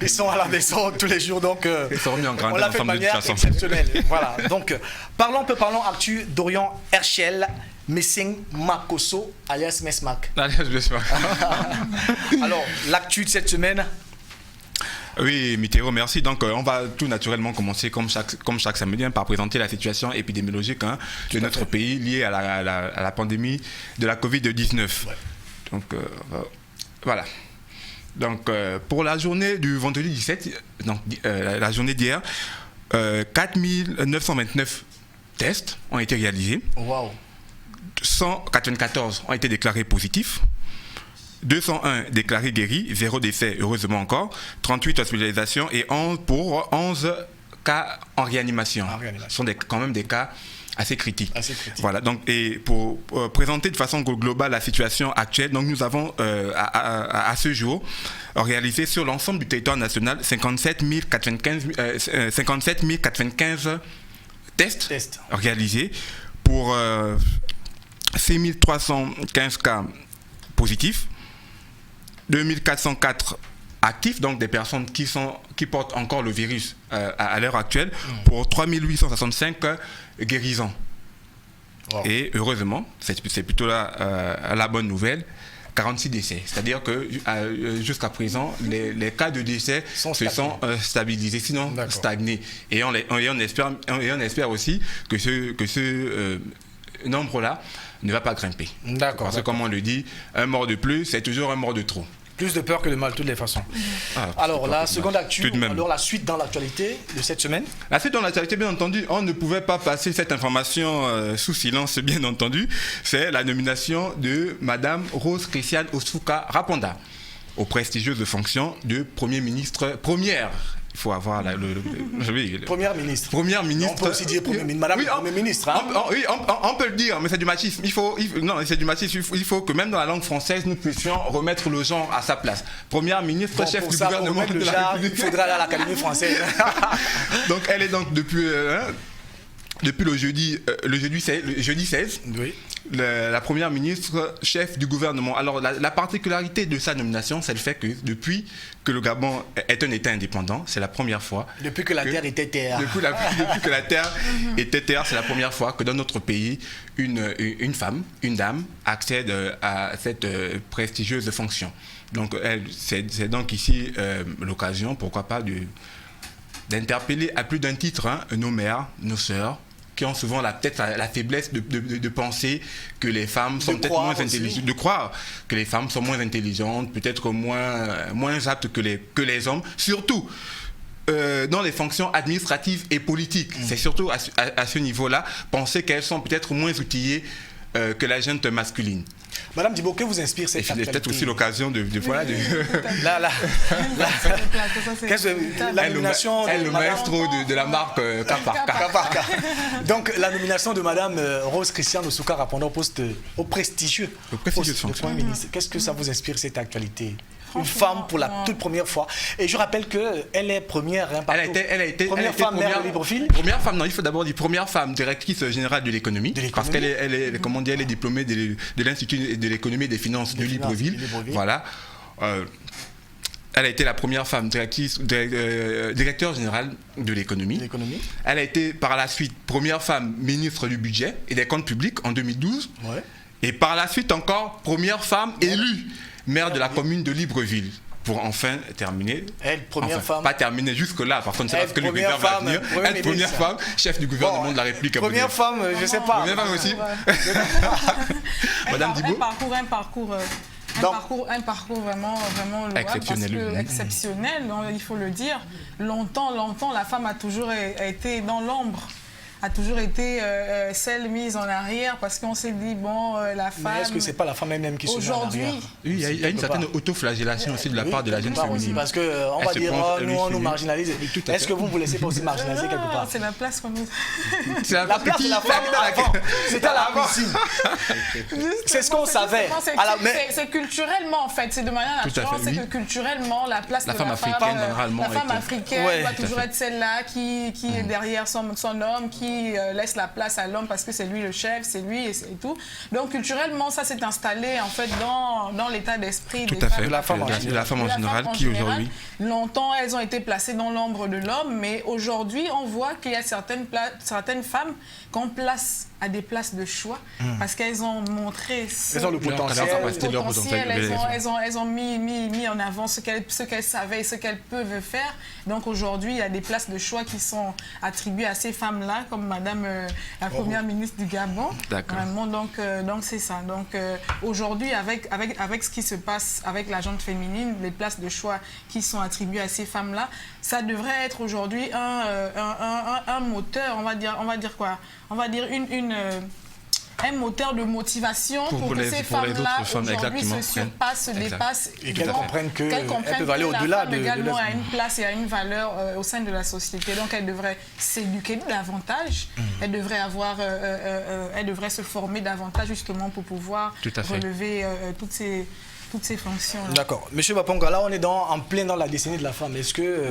ils sont à la maison tous les jours, donc ils sont remis en grande on l'a fait de manière exceptionnelle. Voilà, donc parlons peu, parlons actu. Dorian Herschel Messing Makoso, alias Mesmac. Alias Mesmac. Alors, l'actu de cette semaine. Oui, Mitterrand, merci. Donc, on va tout naturellement commencer, comme chaque samedi, par présenter la situation épidémiologique de notre pays liée à la pandémie de la Covid-19. Ouais. Donc, voilà. Donc, pour la journée du vendredi 17, donc, la journée d'hier, 4929 tests ont été réalisés. Wow. 194 ont été déclarés positifs. 201 déclarés guéris, 0 décès, heureusement encore, 38 hospitalisations et 11 cas en réanimation. Ce sont quand même des cas assez critiques. Voilà, donc, et pour présenter de façon globale la situation actuelle, donc nous avons à ce jour réalisé sur l'ensemble du territoire national 57 095 tests réalisés pour 6 315 cas positifs. 2404 actifs, donc des personnes qui portent encore le virus à l'heure actuelle, pour 3865 guérisons. Wow. Et heureusement, c'est plutôt la bonne nouvelle, 46 décès. C'est-à-dire que jusqu'à présent, les cas de décès se sont stabilisés, sinon stagnés. Et on espère aussi que ce nombre-là ne va pas grimper. Parce que comme on le dit, un mort de plus, c'est toujours un mort de trop. Plus de peur que de mal, de toutes les façons. Alors, la seconde actu, alors la suite dans l'actualité de cette semaine. La suite dans l'actualité, bien entendu, on ne pouvait pas passer cette information sous silence, bien entendu. C'est la nomination de Madame Rose Christiane Osuka Raponda aux prestigieuses fonctions de première Il faut avoir Première ministre. Première ministre. On peut aussi dire Premier ministre. Madame Premier ministre. Hein? On peut le dire, mais c'est du machisme. Non, c'est du machisme. Il faut que même dans la langue française, nous puissions remettre le genre à sa place. Première ministre, Bon, chef pour du ça, gouvernement pour de le la genre, République. il faudra aller à l'Académie française. Donc elle est donc depuis le jeudi 16. Oui. La première ministre, chef du gouvernement. Alors la particularité de sa nomination, c'est le fait que depuis que le Gabon est un État indépendant, c'est la première fois. Depuis que la terre était terre. Depuis que la terre était terre, c'est la première fois que dans notre pays, une femme, une dame, accède à cette prestigieuse fonction. Donc c'est donc ici l'occasion, pourquoi pas, d'interpeller à plus d'un titre nos mères, nos sœurs, qui ont souvent peut-être la faiblesse de penser que les femmes sont peut-être moins intelligentes, de croire que les femmes sont moins intelligentes, peut-être moins aptes que les hommes, surtout dans les fonctions administratives et politiques. C'est surtout à ce niveau-là, penser qu'elles sont peut-être moins outillées que la gente masculine. Madame Dibo, que vous inspire cette actualité? Peut-être aussi l'occasion de la nomination le maestro de la marque Kaparka. Donc la nomination de Madame Rose Christiane Osuka répondant au prestigieux poste de Premier ministre. Qu'est-ce que ça vous inspire cette actualité? Une femme pour la toute première fois. Et je rappelle qu'elle est première. Elle a été première femme maire de Libreville. Première femme, non, il faut d'abord dire première femme directrice générale de l'économie. Parce qu'elle est, comment dire, elle est diplômée de l'Institut de l'économie et des finances de Libreville. Voilà. Elle a été la première femme directeur général de l'économie. Elle a été par la suite première femme ministre du budget et des comptes publics en 2012. Ouais. Et par la suite encore première femme élue maire de la commune de Libreville. Pour enfin terminer. Elle, première femme. Pas terminer jusque-là, par contre, c'est parce que le président va venir. Elle, première femme, chef du gouvernement de la République. Première femme, je ne sais pas. Première femme aussi. Madame Dibo. Un parcours vraiment louable, exceptionnel, donc, il faut le dire. Longtemps, la femme a toujours été dans l'ombre, a toujours été celle mise en arrière, parce qu'on s'est dit, bon, la femme... Mais est-ce que ce n'est pas la femme elle-même qui se met en arrière? Oui, il y a une certaine autoflagellation aussi de la part de la jeune féminine. Parce qu'on va dire, nous, on nous marginalise. Est-ce que vous ne vous laissez pas aussi marginaliser quelque part? C'est la place qu'on nous... C'est la place de la femme avant. C'était à la piscine. C'est ce qu'on savait. C'est culturellement, en fait. C'est de manière naturelle. C'est que culturellement, la place de la femme africaine doit toujours être celle-là qui est derrière son homme, qui laisse la place à l'homme parce que c'est lui le chef, c'est lui et tout. Donc culturellement, ça s'est installé en fait dans l'état d'esprit des femmes. De la femme en général, qui aujourd'hui... Longtemps, elles ont été placées dans l'ombre de l'homme, mais aujourd'hui, on voit qu'il y a certaines femmes qu'on place à des places de choix parce qu'elles ont montré elles ont le potentiel, elles ont mis en avant ce qu'elles savaient et ce qu'elles peuvent faire. Donc aujourd'hui, il y a des places de choix qui sont attribuées à ces femmes-là, comme Madame la Première ministre du Gabon. Vraiment, donc c'est ça. Donc aujourd'hui, avec ce qui se passe avec la gente féminine, les places de choix qui sont attribuées à ces femmes-là, ça devrait être aujourd'hui un moteur, on va dire quoi? On va dire un moteur de motivation pour que ces femmes-là aujourd'hui se surpassent, se dépassent et qu'elles comprennent qu'elles peuvent aller au-delà de également à une place et à une valeur au sein de la société. Donc elles devraient s'éduquer davantage, elles devraient se former davantage justement pour pouvoir relever toutes ces fonctions. D'accord. Monsieur Baponga, là on est en plein dans la décennie de la femme. Est-ce que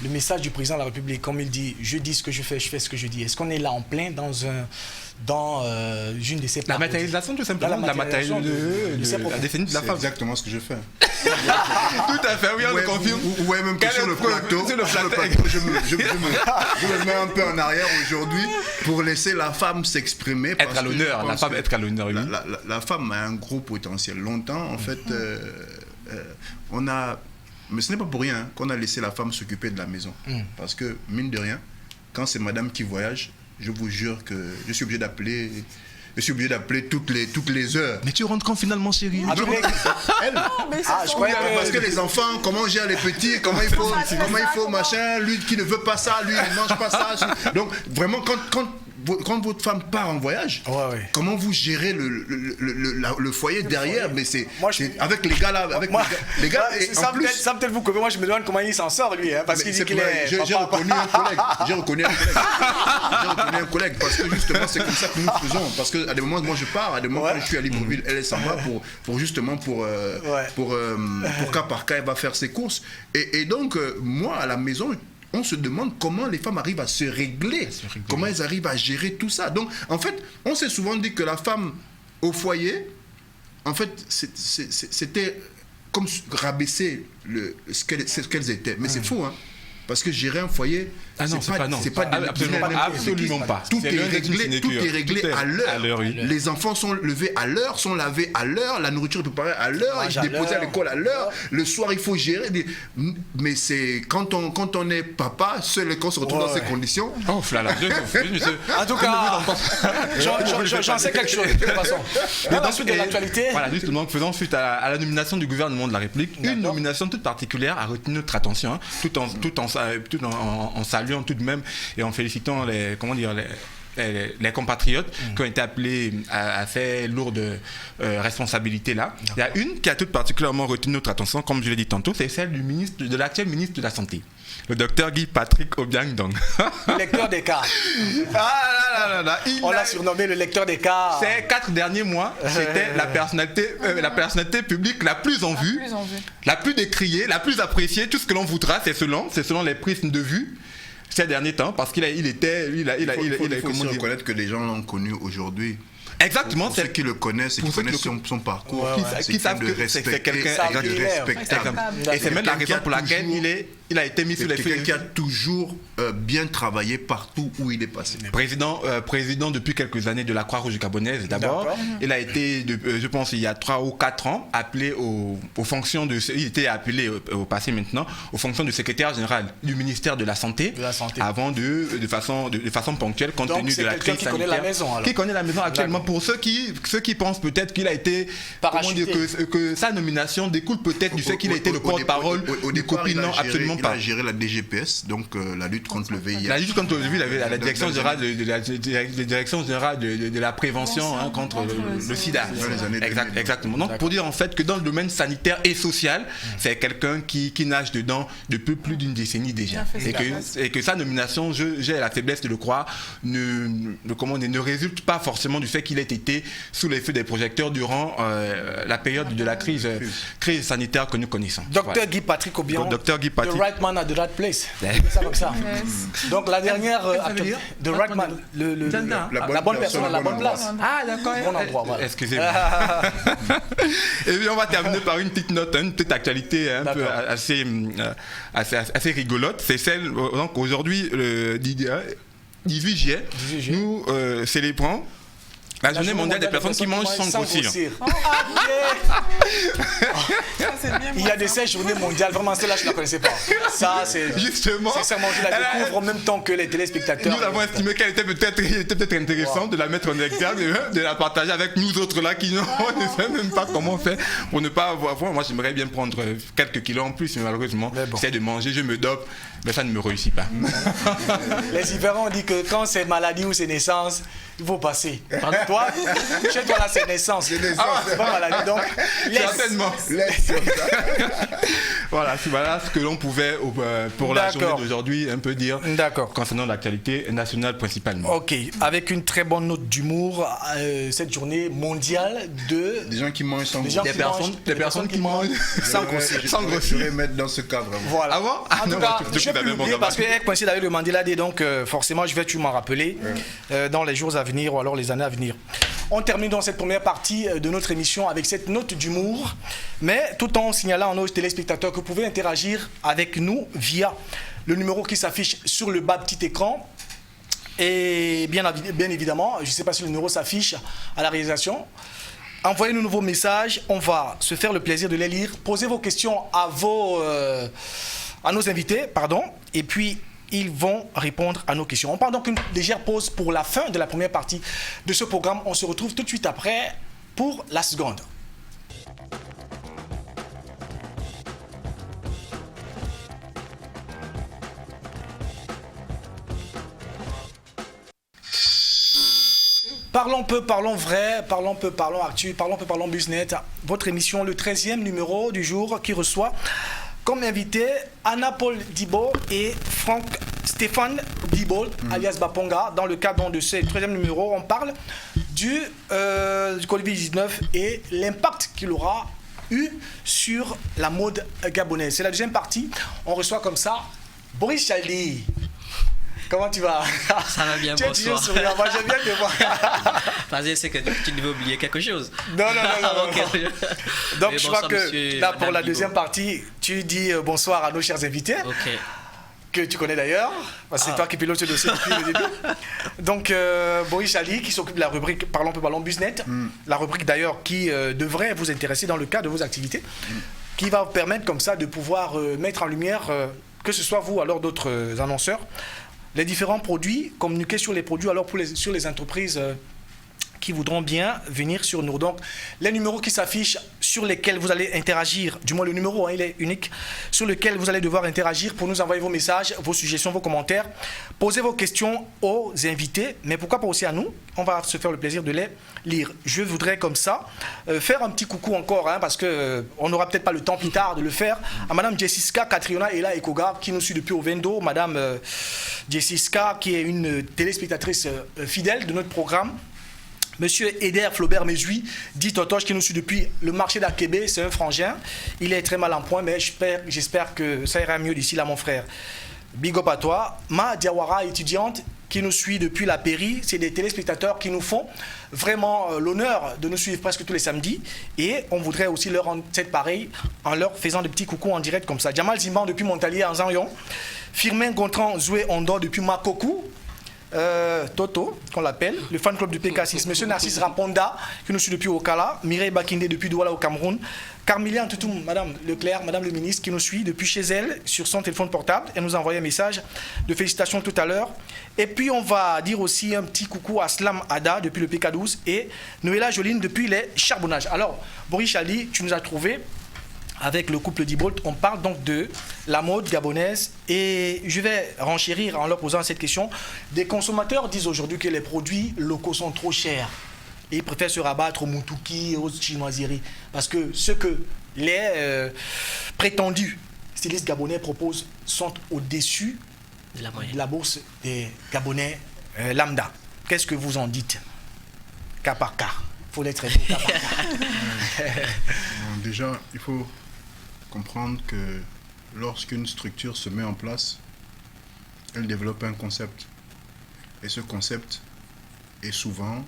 le message du président de la République, comme il dit, je dis ce que je fais ce que je dis, est-ce qu'on est là en plein dans une de ces la matérialisation tout simplement de la décennie de la femme? C'est exactement ce que je fais. Tout à fait, oui, on le confirme. Ouais, même que sur le plateau, je me mets un peu en arrière aujourd'hui pour laisser la femme s'exprimer. Être à l'honneur, la femme être à l'honneur. La femme a un gros potentiel. Longtemps, en fait, on a... Mais ce n'est pas pour rien qu'on a laissé la femme s'occuper de la maison. Parce que, mine de rien, quand c'est madame qui voyage, je vous jure que je suis obligé d'appeler toutes les heures. Mais tu rentres quand finalement, chérie? Je croyais que... Parce que les enfants, comment gère les petits, comment il faut machin, lui qui ne veut pas ça, lui il ne mange pas ça. Donc vraiment, quand quand votre femme part en voyage, Ouais. comment vous gérez le foyer derrière? Mais c'est Moi, avec les gars là, avec Moi, les gars. Et ça en plus, peut-être vous connaissez. Moi, je me demande comment il s'en sort, lui, hein, parce mais qu'il dit c'est qu'il pour- est. j'ai reconnu un collègue. J'ai reconnu un collègue parce que justement c'est comme ça que nous faisons. Parce qu'à des moments moi je pars, à des moments quand je suis à Libreville, elle s'en va pour justement pour cas par cas elle va faire ses courses. Et donc moi à la maison on se demande comment les femmes arrivent à se régler, comment elles arrivent à gérer tout ça. Donc en fait on s'est souvent dit que la femme au foyer, en fait c'était comme rabaisser ce qu'elles étaient. Mais c'est faux, hein. Parce que gérer un foyer, c'est pas absolument pas. Tout est réglé à l'heure. Oui. Les enfants sont levés à l'heure, sont lavés à l'heure, la nourriture est préparée à l'heure, ils déposés à l'école à l'heure. Le soir, il faut gérer. Mais c'est quand on est papa, seul quand on se retrouve dans ces conditions. Oh là, monsieur. En tout cas, j'en sais quelque chose de toute façon. Mais dans la suite de l'actualité. Voilà, justement, faisant suite à la nomination du gouvernement de la République, une nomination toute particulière a retenu notre attention, hein, tout en saluant tout de même et en félicitant les compatriotes qui ont été appelés à ces lourdes responsabilités là. Il y a une qui a tout particulièrement retenu notre attention, comme je l'ai dit tantôt, c'est celle de l'actuel ministre de la Santé, le docteur Guy Patrick Obiang-Dong. Le lecteur des cas. On l'a surnommé le lecteur des cas. Ces 4 derniers mois, c'était la personnalité publique la plus en vue, la plus décriée, la plus appréciée. Tout ce que l'on voudra, c'est selon les prismes de vue ces derniers temps, parce qu'il il faut aussi reconnaître que les gens l'ont connu aujourd'hui. Exactement. Pour ceux qui le connaissent et qui connaissent son parcours, qui savent que c'est quelqu'un respectable. Et c'est même la raison pour laquelle il a été mis sur les feux. Quelqu'un qui a toujours bien travaillé partout où il est passé. Président depuis quelques années de la Croix-Rouge gabonaise d'abord. Il a été, je pense, il y a 3 ou 4 ans, appelé aux fonctions de... Il était appelé au passé maintenant, aux fonctions de secrétaire général du ministère de la Santé. Avant de façon ponctuelle, compte tenu de la crise sanitaire. Qui connaît la maison, alors. Qui connaît la maison actuellement. Pour ceux qui pensent peut-être qu'il a été... que sa nomination découle peut-être du fait qu'il a été le porte-parole du copinant, absolument pas. Il a géré la DGPS, donc la lutte contre le VIH. La lutte contre le VIH, la direction générale de la prévention contre le sida. Exactement. Donc pour dire en fait que dans le domaine sanitaire et social, c'est quelqu'un qui nage dedans depuis plus d'une décennie déjà. Et que sa nomination, j'ai la faiblesse de le croire, ne résulte pas forcément du fait qu'il ait été sous les feux des projecteurs durant la période de la crise sanitaire que nous connaissons. Docteur Guy Patrick Obiang. Docteur Guy Patrick. The right man at the right place. C'est ça comme ça. Donc la dernière... the right man. La bonne personne à la bonne place. Ah d'accord. Bon endroit, voilà. Excusez-moi. Et puis on va terminer par une petite note, une petite actualité un peu assez rigolote. C'est celle, donc aujourd'hui, le 18 juillet, nous célébrons la journée mondiale des personnes qui mangent sans grossir. Il y a de ces journées mondiales, vraiment celle-là je ne la connaissais pas. Ça c'est justement. Sincèrement, je la découvre en même temps que les téléspectateurs. Nous avons estimé qu'elle était peut-être intéressante de la mettre en exergue, de la partager avec nous autres là qui ne savent même pas comment faire pour ne pas avoir. Moi j'aimerais bien prendre quelques kilos en plus, mais malheureusement, j'essaie de manger, je me dope, mais ça ne me réussit pas. Les Ibériens ont dit que quand c'est maladie ou c'est naissance, il faut passer. Toi, chez toi là c'est naissance. C'est pas maladie, donc certainement. Voilà ce que l'on pouvait pour la journée d'aujourd'hui un peu dire concernant l'actualité nationale principalement. Ok, avec une très bonne note d'humour, cette journée mondiale de... Des gens qui mangent sans grossir. Des personnes qui mangent sans grossir. Je vais mettre dans ce cadre. Voilà. Avant en tout cas, je vais plus oublier parce que coïncide avec le Mandela Day, donc forcément je vais tu m'en rappeler dans les jours à venir ou alors les années à venir. On termine dans cette première partie de notre émission avec cette note d'humour, mais tout en signalant à nos téléspectateurs que vous pouvez interagir avec nous via le numéro qui s'affiche sur le bas petit écran. Et bien évidemment, je ne sais pas si le numéro s'affiche à la réalisation. Envoyez-nous vos messages, on va se faire le plaisir de les lire. Posez vos questions à nos invités, et puis ils vont répondre à nos questions. On part donc une légère pause pour la fin de la première partie de ce programme. On se retrouve tout de suite après pour la seconde. Parlons peu, parlons vrai, parlons peu, parlons actu, parlons peu, parlons business. Votre émission, le 13e numéro du jour, qui reçoit comme invité Anna-Paul Dibo et Stéphane Dibo, alias Baponga. Dans le cadre de ce 13e numéro, on parle du Covid-19 et l'impact qu'il aura eu sur la mode gabonaise. C'est la deuxième partie. On reçoit comme ça Boris Chaldi. Comment tu vas? Ça va bien, tu bonsoir. Sourire. Moi, j'aime bien te voir. Vas-y, c'est que tu devais oublier quelque chose. Non. Okay. Donc, Mais je bonsoir, crois que là, pour la deuxième partie, tu dis bonsoir à nos chers invités, que tu connais d'ailleurs, parce que c'est toi qui pilote ce dossier depuis le début. Donc, Boris Chaldi, qui s'occupe de la rubrique Parlons peu, parlons business, la rubrique d'ailleurs qui devrait vous intéresser dans le cadre de vos activités, qui va vous permettre comme ça de pouvoir mettre en lumière, que ce soit vous, alors d'autres annonceurs, les différents produits, communiquer sur les produits alors sur les entreprises qui voudront bien venir sur nous. Donc, les numéros qui s'affichent sur lesquels vous allez interagir, du moins le numéro, il est unique, sur lequel vous allez devoir interagir pour nous envoyer vos messages, vos suggestions, vos commentaires, poser vos questions aux invités, mais pourquoi pas aussi à nous? On va se faire le plaisir de les lire. Je voudrais comme ça faire un petit coucou encore, parce qu'on n'aura peut-être pas le temps plus tard de le faire, à Madame Jessica Catriona Ela Ekoga, qui nous suit depuis au Vendo. Madame Jessica, qui est une téléspectatrice fidèle de notre programme. Monsieur Eder Flaubert Méjoui, dit Totoche, qui nous suit depuis le marché d'Akébé, c'est un frangin. Il est très mal en point, mais j'espère que ça ira mieux d'ici là, mon frère. Big up à toi. Ma Diawara, étudiante, qui nous suit depuis la Péri. C'est des téléspectateurs qui nous font vraiment l'honneur de nous suivre presque tous les samedis. Et on voudrait aussi leur rendre cette pareille en leur faisant des petits coucous en direct comme ça. Jamal Zimban depuis Montalier en Zanyon. Firmin Gontran Zoué Ondo depuis Makoku. Toto, qu'on l'appelle, le fan club du PK6, Monsieur Narcisse Ramponda, qui nous suit depuis Okala, Mireille Bakinde depuis Douala au Cameroun, Carmilia Antoutoum, Madame Leclerc, Madame le ministre, qui nous suit depuis chez elle sur son téléphone portable. Elle nous a envoyé un message de félicitations tout à l'heure. Et puis on va dire aussi un petit coucou à Slam Ada depuis le PK12 et Noëlla Joline depuis les Charbonnages. Alors, Boris Chaldi, tu nous as trouvé. Avec le couple Dibolt, on parle donc de la mode gabonaise et je vais renchérir en leur posant cette question. Des consommateurs disent aujourd'hui que les produits locaux sont trop chers et ils préfèrent se rabattre aux moutouki et aux chinoiseries parce que ce que les prétendus stylistes gabonais proposent sont au-dessus de la bourse des Gabonais lambda. Qu'est-ce que vous en dites? Cas par cas. Il faut l'être cas par cas. Déjà, il faut comprendre que lorsqu'une structure se met en place, elle développe un concept. Et ce concept est souvent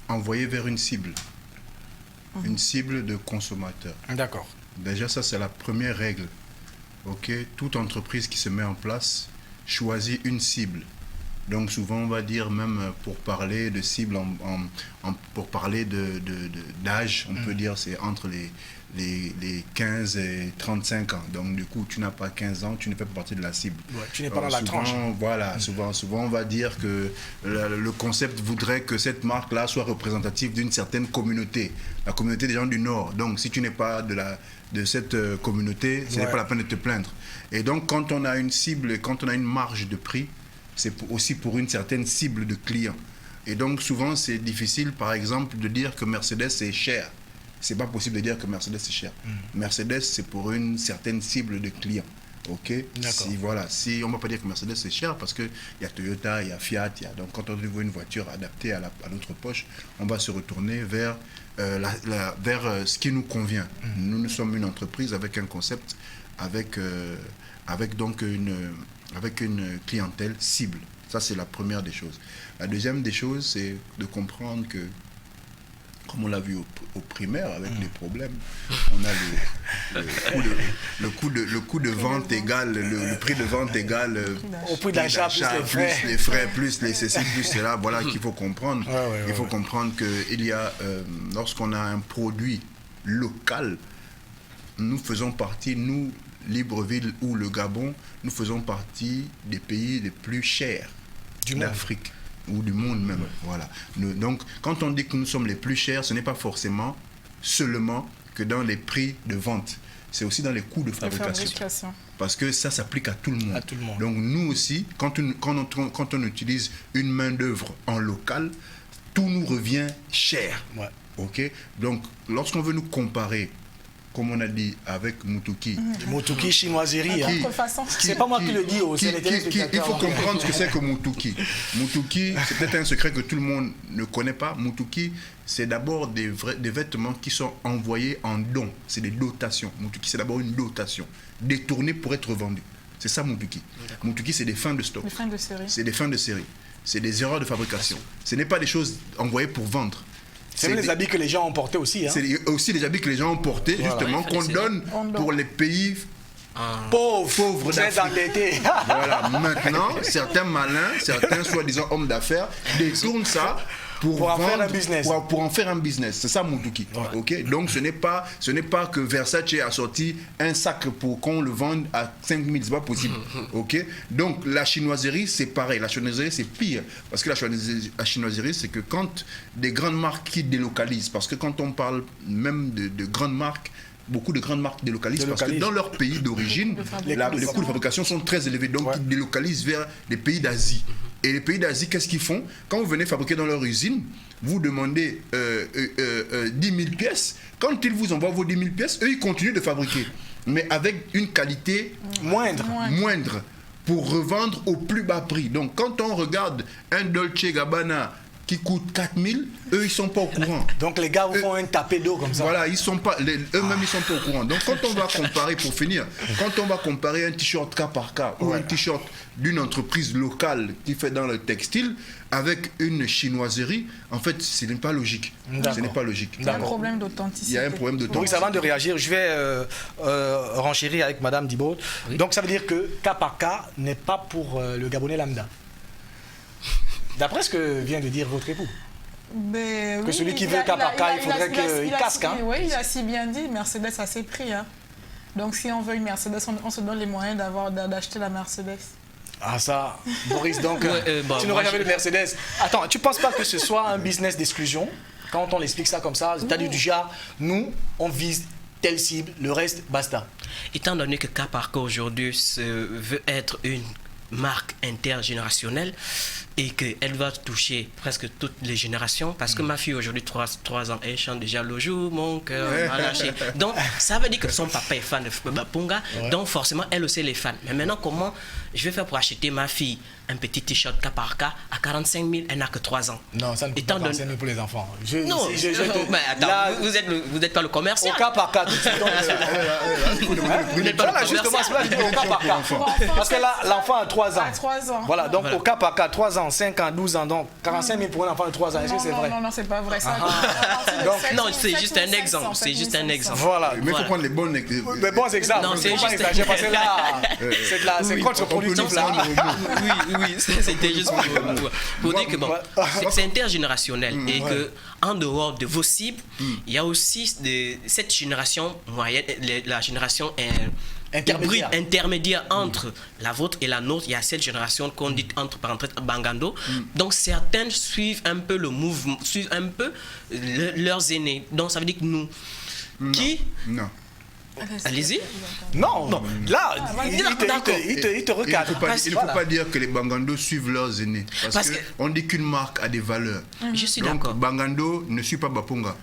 envoyé vers une cible de consommateurs. D'accord. Déjà, ça, c'est la première règle. Ok, toute entreprise qui se met en place choisit une cible. Donc souvent, on va dire, même pour parler de cible, pour parler d'âge, on peut dire c'est entre les 15 et 35 ans. Donc du coup, tu n'as pas 15 ans, tu ne fais pas partie de la cible. Ouais, tu n'es pas dans la tranche. Voilà, souvent on va dire que le concept voudrait que cette marque-là soit représentative d'une certaine communauté, la communauté des gens du Nord. Donc si tu n'es pas de cette communauté, ce n'est pas la peine de te plaindre. Et donc quand on a une cible, quand on a une marge de prix, c'est aussi pour une certaine cible de clients. Et donc souvent c'est difficile par exemple de dire que Mercedes c'est cher. C'est pas possible de dire que Mercedes c'est cher. Mercedes c'est pour une certaine cible de clients. Ok. Si on ne va pas dire que Mercedes c'est cher parce qu'il y a Toyota, il y a Fiat, donc quand on veut une voiture adaptée à notre poche, on va se retourner vers ce qui nous convient. Nous sommes une entreprise avec un concept, avec donc avec une clientèle cible. Ça, c'est la première des choses. La deuxième des choses, c'est de comprendre que, comme on l'a vu au primaire avec les problèmes, on a le coût de vente égal, le prix de vente égal au prix d'achat plus les frais, plus les ceci, plus cela. Voilà qu'il faut comprendre. Il faut comprendre qu'il y a, lorsqu'on a un produit local, nous faisons partie, nous, Libreville ou le Gabon, nous faisons partie des pays les plus chers d'Afrique ou du monde même. Voilà. Donc, quand on dit que nous sommes les plus chers, ce n'est pas forcément seulement que dans les prix de vente. c'est aussi dans les coûts de La fabrication. fabrication. Parce que ça s'applique à tout le monde. À tout le monde. Donc nous aussi, quand on utilise une main-d'œuvre en local, tout nous revient cher. Ouais. Ok. Donc lorsqu'on veut nous comparer, comme on a dit avec Mutuki, Motuki chinoiserie. hein. Autre façon. C'est pas moi qui le dis, c'est les il téléspectateurs. faut comprendre ce que c'est que Mutuki. Mutuki, c'est peut-être un secret que tout le monde ne connaît pas. Mutuki, c'est d'abord des vêtements qui sont envoyés en don. C'est des dotations. Mutuki, c'est d'abord une dotation, détournée pour être vendue. C'est ça Mutuki. Mutuki, c'est des fins de stock. Les fins de série. C'est des fins de série. C'est des erreurs de fabrication. Ce n'est pas des choses envoyées pour vendre. C'est même les habits que les gens ont portés aussi. Hein. C'est aussi les habits que les gens ont portés, justement, qu'on donne pour les pays pauvres Très d'Afrique. endettés. Voilà, maintenant, certains malins, certains soi-disant hommes d'affaires détournent ça pour en vendre, faire un business. pour en faire un business. C'est ça Mutuki. Ok. Donc ce n'est pas que Versace a sorti un sac pour qu'on le vende à 5 000, c'est pas possible. Ok. Donc la chinoiserie c'est pareil. La chinoiserie c'est pire parce que la chinoiserie c'est que quand des grandes marques qui délocalisent, parce que quand on parle même de grandes marques, beaucoup de grandes marques délocalisent parce que dans leur pays d'origine, les coûts de fabrication sont très élevés. Donc, ils délocalisent vers les pays d'Asie. Et les pays d'Asie, qu'est-ce qu'ils font? Quand vous venez fabriquer dans leur usine, vous demandez 10 000 pièces. Quand ils vous envoient vos 10 000 pièces, eux, ils continuent de fabriquer. Mais avec une qualité moindre pour revendre au plus bas prix. Donc, quand on regarde un Dolce Gabbana qui coûte 4 000, eux, ils sont pas au courant. Donc les gars vous font un tapé d'eau comme ça. Voilà, ils sont pas, eux-mêmes, ils sont pas au courant. Donc quand on va comparer, pour finir, quand on va comparer un t-shirt cas par cas ou un t-shirt d'une entreprise locale qui fait dans le textile avec une chinoiserie, en fait, ce n'est pas logique. Ce n'est pas logique. Il y a un problème d'authenticité. Il y a un problème d'authenticité. Donc avant de réagir, je vais renchérir avec Madame Dibot. Donc ça veut dire que cas par cas n'est pas pour le Gabonais lambda. D'après ce que vient de dire votre époux. Mais Que celui qui veut cas par cas, il faudrait qu'il casque. Hein. Oui, il a si bien dit, Mercedes a ses prix. Hein. Donc si on veut une Mercedes, on se donne les moyens d'acheter la Mercedes. Ah ça, Boris, donc tu n'auras moi, jamais de Mercedes. Attends, tu ne penses pas que ce soit un business d'exclusion? Quand on l'explique ça comme ça, c'est-à-dire du genre, nous, on vise telle cible, le reste, basta. Étant donné que cas par cas aujourd'hui veut être une marque intergénérationnelle et qu'elle va toucher presque toutes les générations, parce que ma fille aujourd'hui 3 ans, elle chante déjà le jour, mon cœur m'a lâché. Donc ça veut dire que son papa est fan de Bapunga, donc forcément elle aussi elle est fan. Mais maintenant comment je vais faire pour acheter ma fille un petit t-shirt cas par cas à 45 000, elle n'a que 3 ans. Non, ça ne peut pas passer pour les enfants. Non, mais attends, là, vous n'êtes pas le commercial. au cas par cas, tout de suite. Vous n'êtes pas le Voilà, justement, commercial. c'est là, au cas par cas. Parce que là, l'enfant a 3 ans. À 3 ans. Voilà, donc au cas par cas, 3 ans, 5 ans, 12 ans, donc 45 000 pour un enfant de 3 ans, est-ce que c'est vrai? Non, c'est pas vrai. Ça, Non, c'est juste un exemple. C'est juste un exemple. Voilà. Mais il faut prendre les bonnes Mais bon, c'est exact. Non, c'est Faut pas juste- exagérer, parce que là, c'est contre-productif là. Oui, c'était juste pour dire que bon, c'est intergénérationnel et que en dehors de vos cibles, il y a aussi cette génération moyenne, la génération intermédiaire entre la vôtre et la nôtre. Il y a cette génération qu'on dit entre parenthèses Bangando. Donc certaines suivent un peu le mouvement, suivent un peu leurs aînés. Donc ça veut dire que nous, Non. allez-y. Non, là, il te recadre. Il ne faut pas dire que les Bangando suivent leurs aînés. Parce qu'on dit qu'une marque a des valeurs. Je suis Donc d'accord. Bangando ne suit pas Bapunga.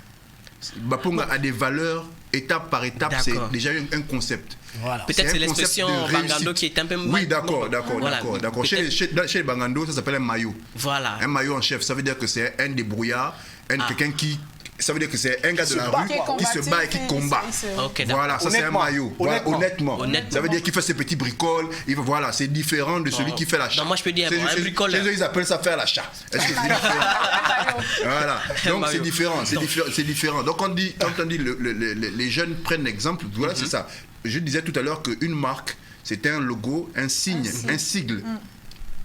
Bapunga a des valeurs étape par étape, c'est déjà un concept. Voilà. Peut-être c'est un concept l'expression de Bangando réussite. qui est un peu Oui, d'accord. Voilà, Chez peut-être- les Bangando, ça s'appelle un maillot. Voilà. Un maillot en chef, ça veut dire que c'est un débrouillard, quelqu'un qui... Ça veut dire que c'est un gars de la rue qui se bat et qui combat. Ok, d'accord. Voilà, ça c'est un maillot. Voilà, honnêtement. Honnêtement. Ça veut dire qu'il fait ses petits bricoles. Voilà, c'est différent de celui qui fait l'achat. Non, moi, je peux dire, un bricoleur. Chez eux, ils appellent ça faire l'achat. Est-ce que c'est différent? Voilà. Donc c'est différent. C'est différent. Donc quand on dit les jeunes prennent exemple, voilà, c'est ça. Je disais tout à l'heure qu'une marque, c'est un logo, un signe, un sigle,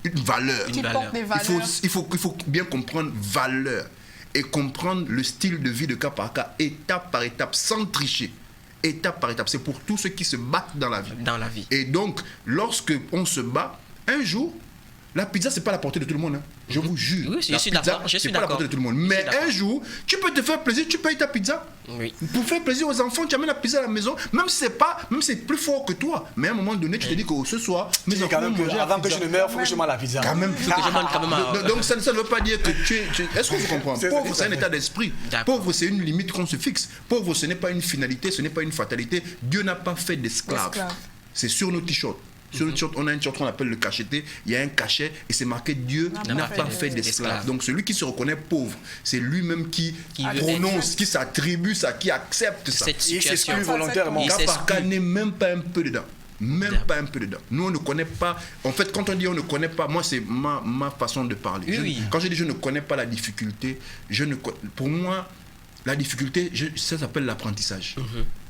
une valeur. Qui porte des valeurs. Il faut bien comprendre valeur et comprendre le style de vie de cas par cas, étape par étape, sans tricher. Étape par étape. C'est pour tous ceux qui se battent dans la vie. Dans la vie. Et donc, lorsque on se bat, un jour, la pizza, c'est pas à la portée de tout le monde. Hein. Je vous jure. Oui, je la suis pizza, d'accord, je suis c'est pas la d'accord. portée de tout le monde. Je suis Mais d'accord. un jour, tu peux te faire plaisir, tu payes ta pizza. Oui. Pour faire plaisir aux enfants, tu amènes la pizza à la maison, même si c'est plus fort que toi. Mais à un moment donné, tu te dis que ce soir, mes Tu dis enfants quand même vont que manger la avant que pizza. je ne meure, il faut que je mange la pizza. Quand même, Faut que je demande quand même à- Donc ça ne veut pas dire que Est-ce que vous comprenez? C'est- Pauvre, c'est- c'est un état d'esprit. D'accord. Pauvre, c'est une limite qu'on se fixe. Pauvre, ce n'est pas une finalité, ce n'est pas une fatalité. Dieu n'a pas fait d'esclaves. Esclaves. C'est sur nos t-shirts. Sur notre t-shirt, on a une t-shirt qu'on appelle le cacheté. Il y a un cachet et c'est marqué Dieu n'a pas fait d'esclaves. d'esclaves. Donc celui qui se reconnaît pauvre, c'est lui-même qui veut prononce, qui s'attribue ça, qui accepte ça. Cette Il s'exclut situation. volontairement. Il Cas par cas s'exclut. n'est même pas un peu dedans. Même D'accord. pas un peu dedans. Nous, on ne connaît pas. En fait, quand on dit on ne connaît pas, moi, c'est ma façon de parler. Oui, oui. Quand je dis je ne connais pas la difficulté, pour moi, la difficulté, ça s'appelle l'apprentissage.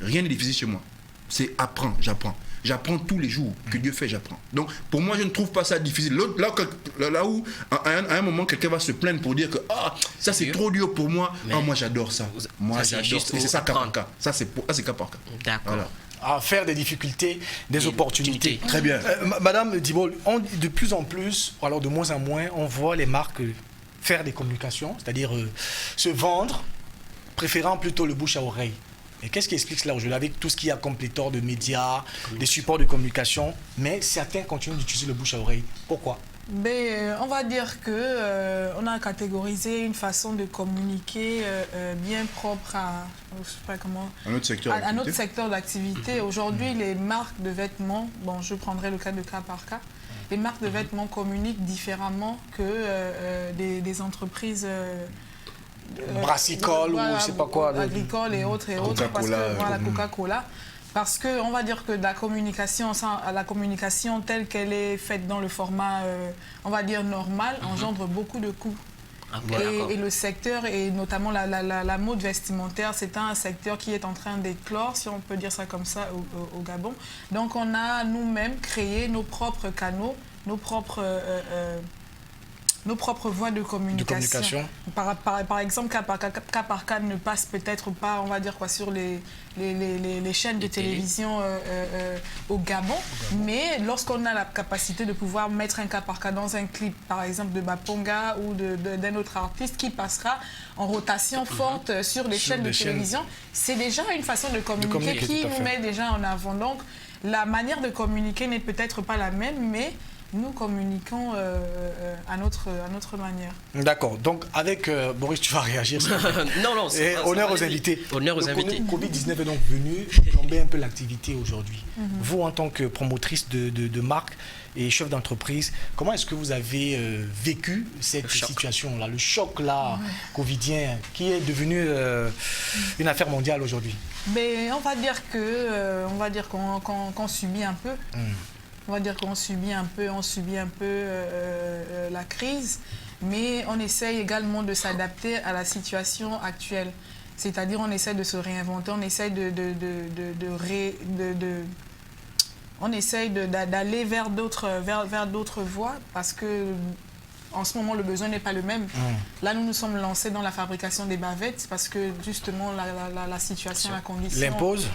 Rien n'est difficile chez moi. C'est apprendre, j'apprends. J'apprends tous les jours. Que Dieu fait, j'apprends. Donc, pour moi, je ne trouve pas ça difficile. Là où, à un moment, quelqu'un va se plaindre pour dire que ça, c'est Dieu. trop dur pour moi. Mais moi, j'adore ça. Moi, ça, c'est j'adore juste ça. Et c'est ça, cas par apprendre. cas. Ça, c'est cas par cas. D'accord. Voilà. À faire des difficultés, des opportunités. opportunités. Très bien. Madame Dibol, de plus en plus, alors de moins en moins, on voit les marques faire des communications, c'est-à-dire se vendre, préférant plutôt le bouche à oreille. Et qu'est-ce qui explique cela aujourd'hui avec tout ce qu'il y a comme pléthore de médias, des supports de communication, mais certains continuent d'utiliser le bouche à oreille. Pourquoi? On va dire que on a catégorisé une façon de communiquer bien propre à, je sais pas comment, Un autre secteur à notre d'activité. secteur d'activité. Aujourd'hui, les marques de vêtements, bon, je prendrai le cas de cas par cas, les marques de vêtements communiquent différemment que des entreprises Brassicole ou je sais pas quoi. agricoles et autres parce que voilà, Coca-Cola. Parce que on va dire que la communication telle qu'elle est faite dans le format, on va dire normal, engendre beaucoup de coûts. Ah, d'accord. Et le secteur, et notamment la mode vestimentaire, c'est un secteur qui est en train d'éclore, si on peut dire ça comme ça, au Gabon. Donc on a nous-mêmes créé nos propres canaux, nos propres voies de communication. Par exemple, cas par cas ne passe peut-être pas, on va dire quoi, sur les chaînes de télévision au Gabon, mais lorsqu'on a la capacité de pouvoir mettre un cas par cas dans un clip, par exemple de Baponga ou d'un autre artiste qui passera en rotation forte sur les chaînes de télévision, c'est déjà une façon de communiquer qui nous met déjà en avant. Donc, la manière de communiquer n'est peut-être pas la même, mais nous communiquons à notre manière. D'accord. Donc, avec Boris, tu vas réagir. Non, Et honneur aux invités. Honneur aux invités. Covid-19 est donc venu plomber un peu l'activité aujourd'hui. Vous, en tant que promotrice de marque et chef d'entreprise, comment est-ce que vous avez vécu cette situation-là, le choc là, covidien, qui est devenu une affaire mondiale aujourd'hui? Mais on va dire qu'on subit un peu. On va dire qu'on subit un peu la crise, mais on essaye également de s'adapter à la situation actuelle. C'est-à-dire on essaie de se réinventer, on essaye d'aller vers d'autres voies parce que en ce moment, le besoin n'est pas le même. Là, nous nous sommes lancés dans la fabrication des bavettes parce que justement, la situation, la condition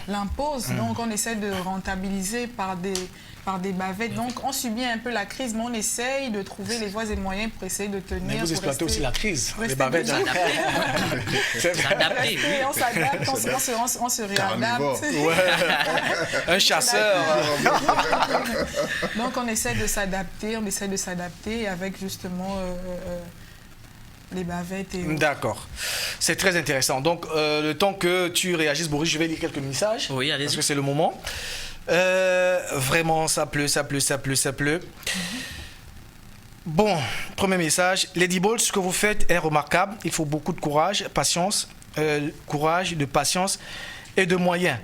l'impose. Donc, on essaie de rentabiliser par des bavettes. Donc, on subit un peu la crise, mais on essaye de trouver les voies et moyens pour essayer de tenir. Mais vous exploitez aussi la crise, les bavettes. S'adapter. On s'adapte, on se réadapte. Un chasseur. Donc, on essaie de s'adapter, avec justement les bavettes. D'accord. C'est très intéressant. Donc, le temps que tu réagisses, Boris, je vais lire quelques messages. Oui, allez-y. Parce que c'est le moment. Vraiment, ça pleut. Bon, premier message. Lady Ball, ce que vous faites est remarquable. Il faut beaucoup de courage, patience, de patience et de moyens.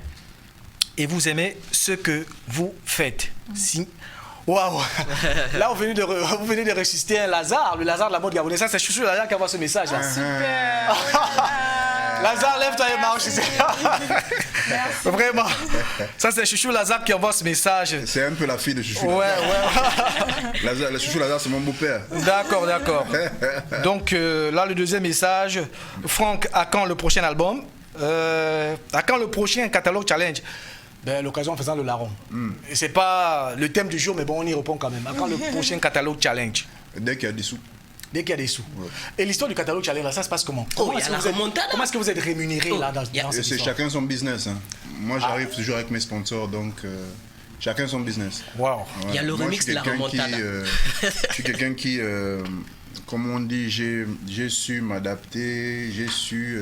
Et vous aimez ce que vous faites. Si... Waouh! Là, vous venez de ressusciter un Lazare, le Lazare de la mode gabonaise. Ça, c'est Chouchou Lazare qui envoie ce message. Super! Lazare, lève-toi et marche. Vraiment. Ça, c'est Chouchou Lazare qui envoie ce message. C'est un peu la fille de Chouchou. Ouais. Le Chouchou Lazare, c'est mon beau-père. D'accord. Donc, là, le deuxième message. Franck, à quand le prochain album? À quand le prochain catalogue challenge? L'occasion en faisant le larron. Et c'est pas le thème du jour, mais bon, on y répond quand même. À quand le prochain catalogue challenge? Dès qu'il y a des sous. dès qu'il y a des sous. Et l'histoire du catalogue challenge, là, ça se passe comment? Comment est-ce que vous êtes rémunéré là dans cette C'est histoire? chacun son business. Hein. Moi, j'arrive toujours avec mes sponsors, donc chacun son business. Wow. Il y a le Moi, remix de la remontada. Je suis quelqu'un qui, comme on dit, j'ai su m'adapter, j'ai su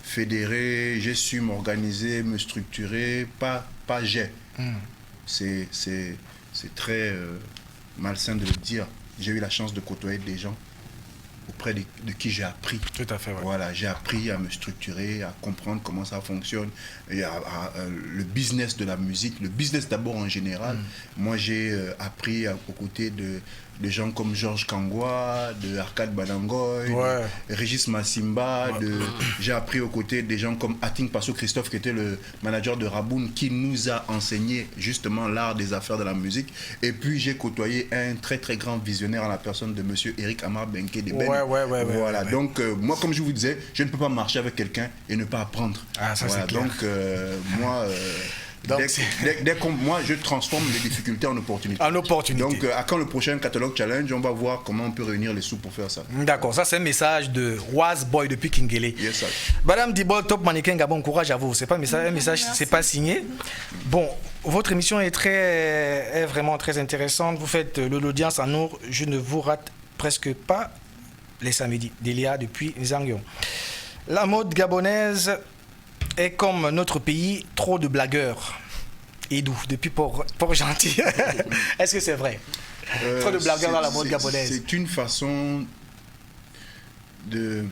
fédérer, j'ai su m'organiser, me structurer, pas j'ai. C'est très malsain de le dire. J'ai eu la chance de côtoyer des gens auprès de qui j'ai appris. Tout à fait, ouais. Voilà, j'ai appris à me structurer, à comprendre comment ça fonctionne, et le business de la musique, le business d'abord en général. Moi, j'ai appris aux côtés de gens comme Georges Kangwa, de Arcade Badangoy, de Régis Massimba. J'ai appris aux côtés des gens comme Ating Passo Christophe, qui était le manager de Raboun, qui nous a enseigné justement l'art des affaires de la musique. Et puis, j'ai côtoyé un très très grand visionnaire en la personne de monsieur Eric Amar Benke de Ben. Voilà, donc moi, comme je vous disais, je ne peux pas marcher avec quelqu'un et ne pas apprendre. Ah, ça c'est clair. Donc, moi... moi, je transforme les difficultés en opportunités. En opportunité. Donc, à quand le prochain catalogue challenge, on va voir comment on peut réunir les sous pour faire ça. D'accord, ça c'est un message de Was Boy depuis Kingele. Yes, sir. Madame Dibol, top mannequin, Gabon, courage à vous. C'est pas un message, c'est pas signé. Bon, votre émission est vraiment très intéressante. Vous faites l'audience en or. Je ne vous rate presque pas les samedis. Delia depuis Zangion. La mode gabonaise est comme notre pays, trop de blagueurs. Et d'où depuis Port-Gentil. Est-ce que c'est vrai? Trop de blagueurs dans la mode gabonaise. C'est une façon de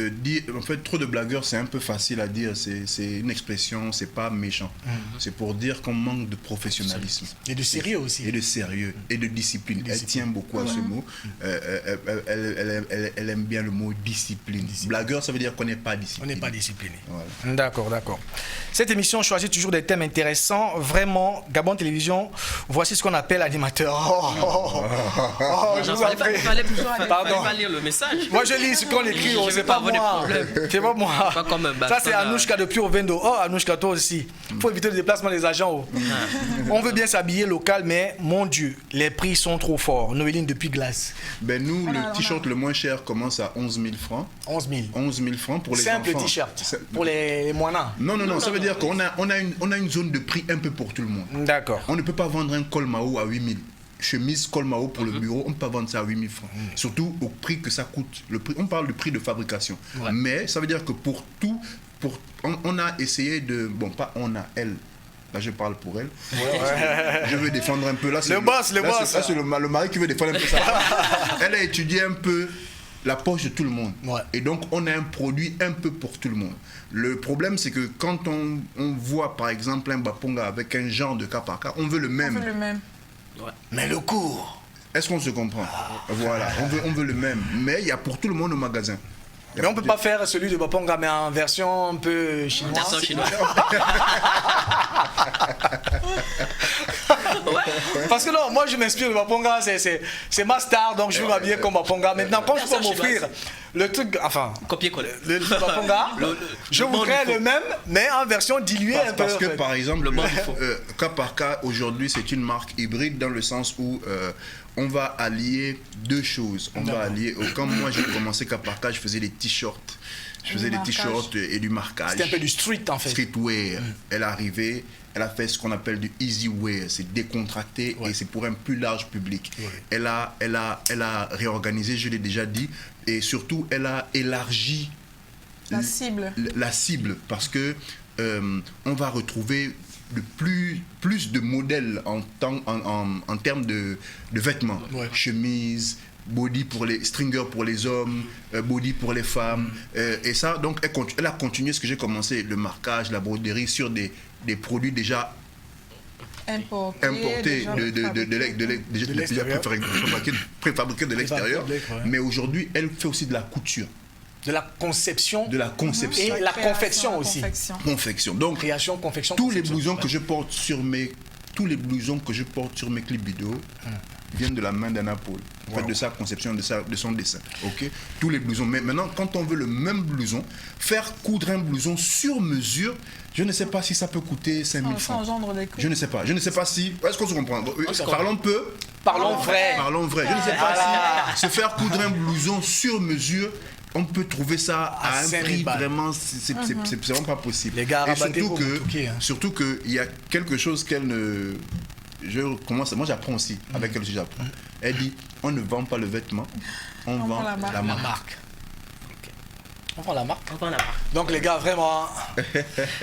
dire, en fait, trop de blagueurs, c'est un peu facile à dire, c'est une expression, c'est pas méchant. C'est pour dire qu'on manque de professionnalisme. Et de sérieux aussi. Et de sérieux, et de discipline. Elle tient beaucoup à ce mot. Elle aime bien le mot discipline. Blagueur, ça veut dire qu'on n'est pas discipliné. On n'est pas discipliné. Voilà. D'accord. Cette émission choisit toujours des thèmes intéressants. Vraiment, Gabon Télévision, voici ce qu'on appelle animateur. Il fallait pas lire le message. Moi, je lis ce qu'on écrit, c'est pas moi. C'est pas moi. Ça, c'est Anouchka depuis Ovendo. Oh, Anouchka, toi aussi. Il faut éviter le déplacement des agents. On veut bien s'habiller local, mais mon Dieu, les prix sont trop forts. Noéline depuis Glace. Ben nous, le t-shirt le moins cher commence à 11 000 francs. 11 000. 11 000 francs pour les simple enfants. T-shirt. Pour les moinants. Non, ça veut dire qu'on a une zone de prix un peu pour tout le monde. D'accord. On ne peut pas vendre un col Mao à 8 000. Chemise col Mao pour le bureau, on ne peut pas vendre ça à 8 000 francs. Surtout au prix que ça coûte. On parle du prix de fabrication. Ouais. Mais ça veut dire que pour tout, on a essayé de... Bon, pas on a, elle. Là, je parle pour elle. Je veux défendre un peu. Là, le boss. Là, c'est le mari qui veut défendre un peu ça. Elle a étudié un peu la poche de tout le monde. Ouais. Et donc, on a un produit un peu pour tout le monde. Le problème, c'est que quand on voit, par exemple, un Baponga avec un genre de cas par cas, on veut le même. On veut le même. Ouais. Mais le cours. Est-ce qu'on se comprend? Voilà, on veut le même. Mais il y a pour tout le monde au magasin. Mais on ne peut pas faire celui de Baponga, mais en version un peu chinoise. Version chinoise. Parce que non, moi je m'inspire de Baponga, c'est ma star, donc je vais m'habiller comme Baponga. Maintenant, quand je peux m'offrir le truc, enfin, copier-coller. Le Baponga, je voudrais le même, mais en version diluée un peu. Parce que par exemple, cas par cas, aujourd'hui, c'est une marque hybride dans le sens où on va allier deux choses. On va allier, quand moi j'ai commencé cas par cas, je faisais des t-shirts. Je faisais des t-shirts et du marquage. C'était un peu du street en fait. Streetwear. Elle est arrivée, elle a fait ce qu'on appelle du easy wear. C'est décontracté et c'est pour un plus large public. Elle a réorganisé, je l'ai déjà dit, et surtout elle a élargi la cible. La cible parce que on va retrouver de plus de modèles en termes de vêtements. Chemise, body pour les stringers pour les hommes, body pour les femmes. Et ça, donc, elle a continué ce que j'ai commencé, le marquage, la broderie sur des produits déjà importés préfabriqués de l'extérieur. Mais aujourd'hui, elle fait aussi de la couture. De la conception. De la conception. Et la confection aussi. Confection. Donc, création, confection, tous les blousons que je porte sur mes clips vidéo viennent de la main d'Anna Paul. En fait, de sa conception, de son dessin. Ok. Tous les blousons. Mais maintenant, quand on veut le même blouson, faire coudre un blouson sur mesure, je ne sais pas si ça peut coûter 5 000 francs. Je ne sais pas. Je ne sais pas si... Est-ce qu'on se comprend? Parlons peu Parlons vrai. Parlons vrai. Je ne sais pas si se faire coudre un blouson sur mesure, on peut trouver ça à un 5 000 prix balles. vraiment, c'est vraiment pas possible. Les gars, et rabattez-vous, surtout qu'il y a quelque chose qu'elle ne... Moi j'apprends aussi, avec elle aussi j'apprends. Elle dit, on ne vend pas le vêtement, on vend la marque. la La marque. marque. On prend la marque. On prend la marque. Donc les gars, vraiment,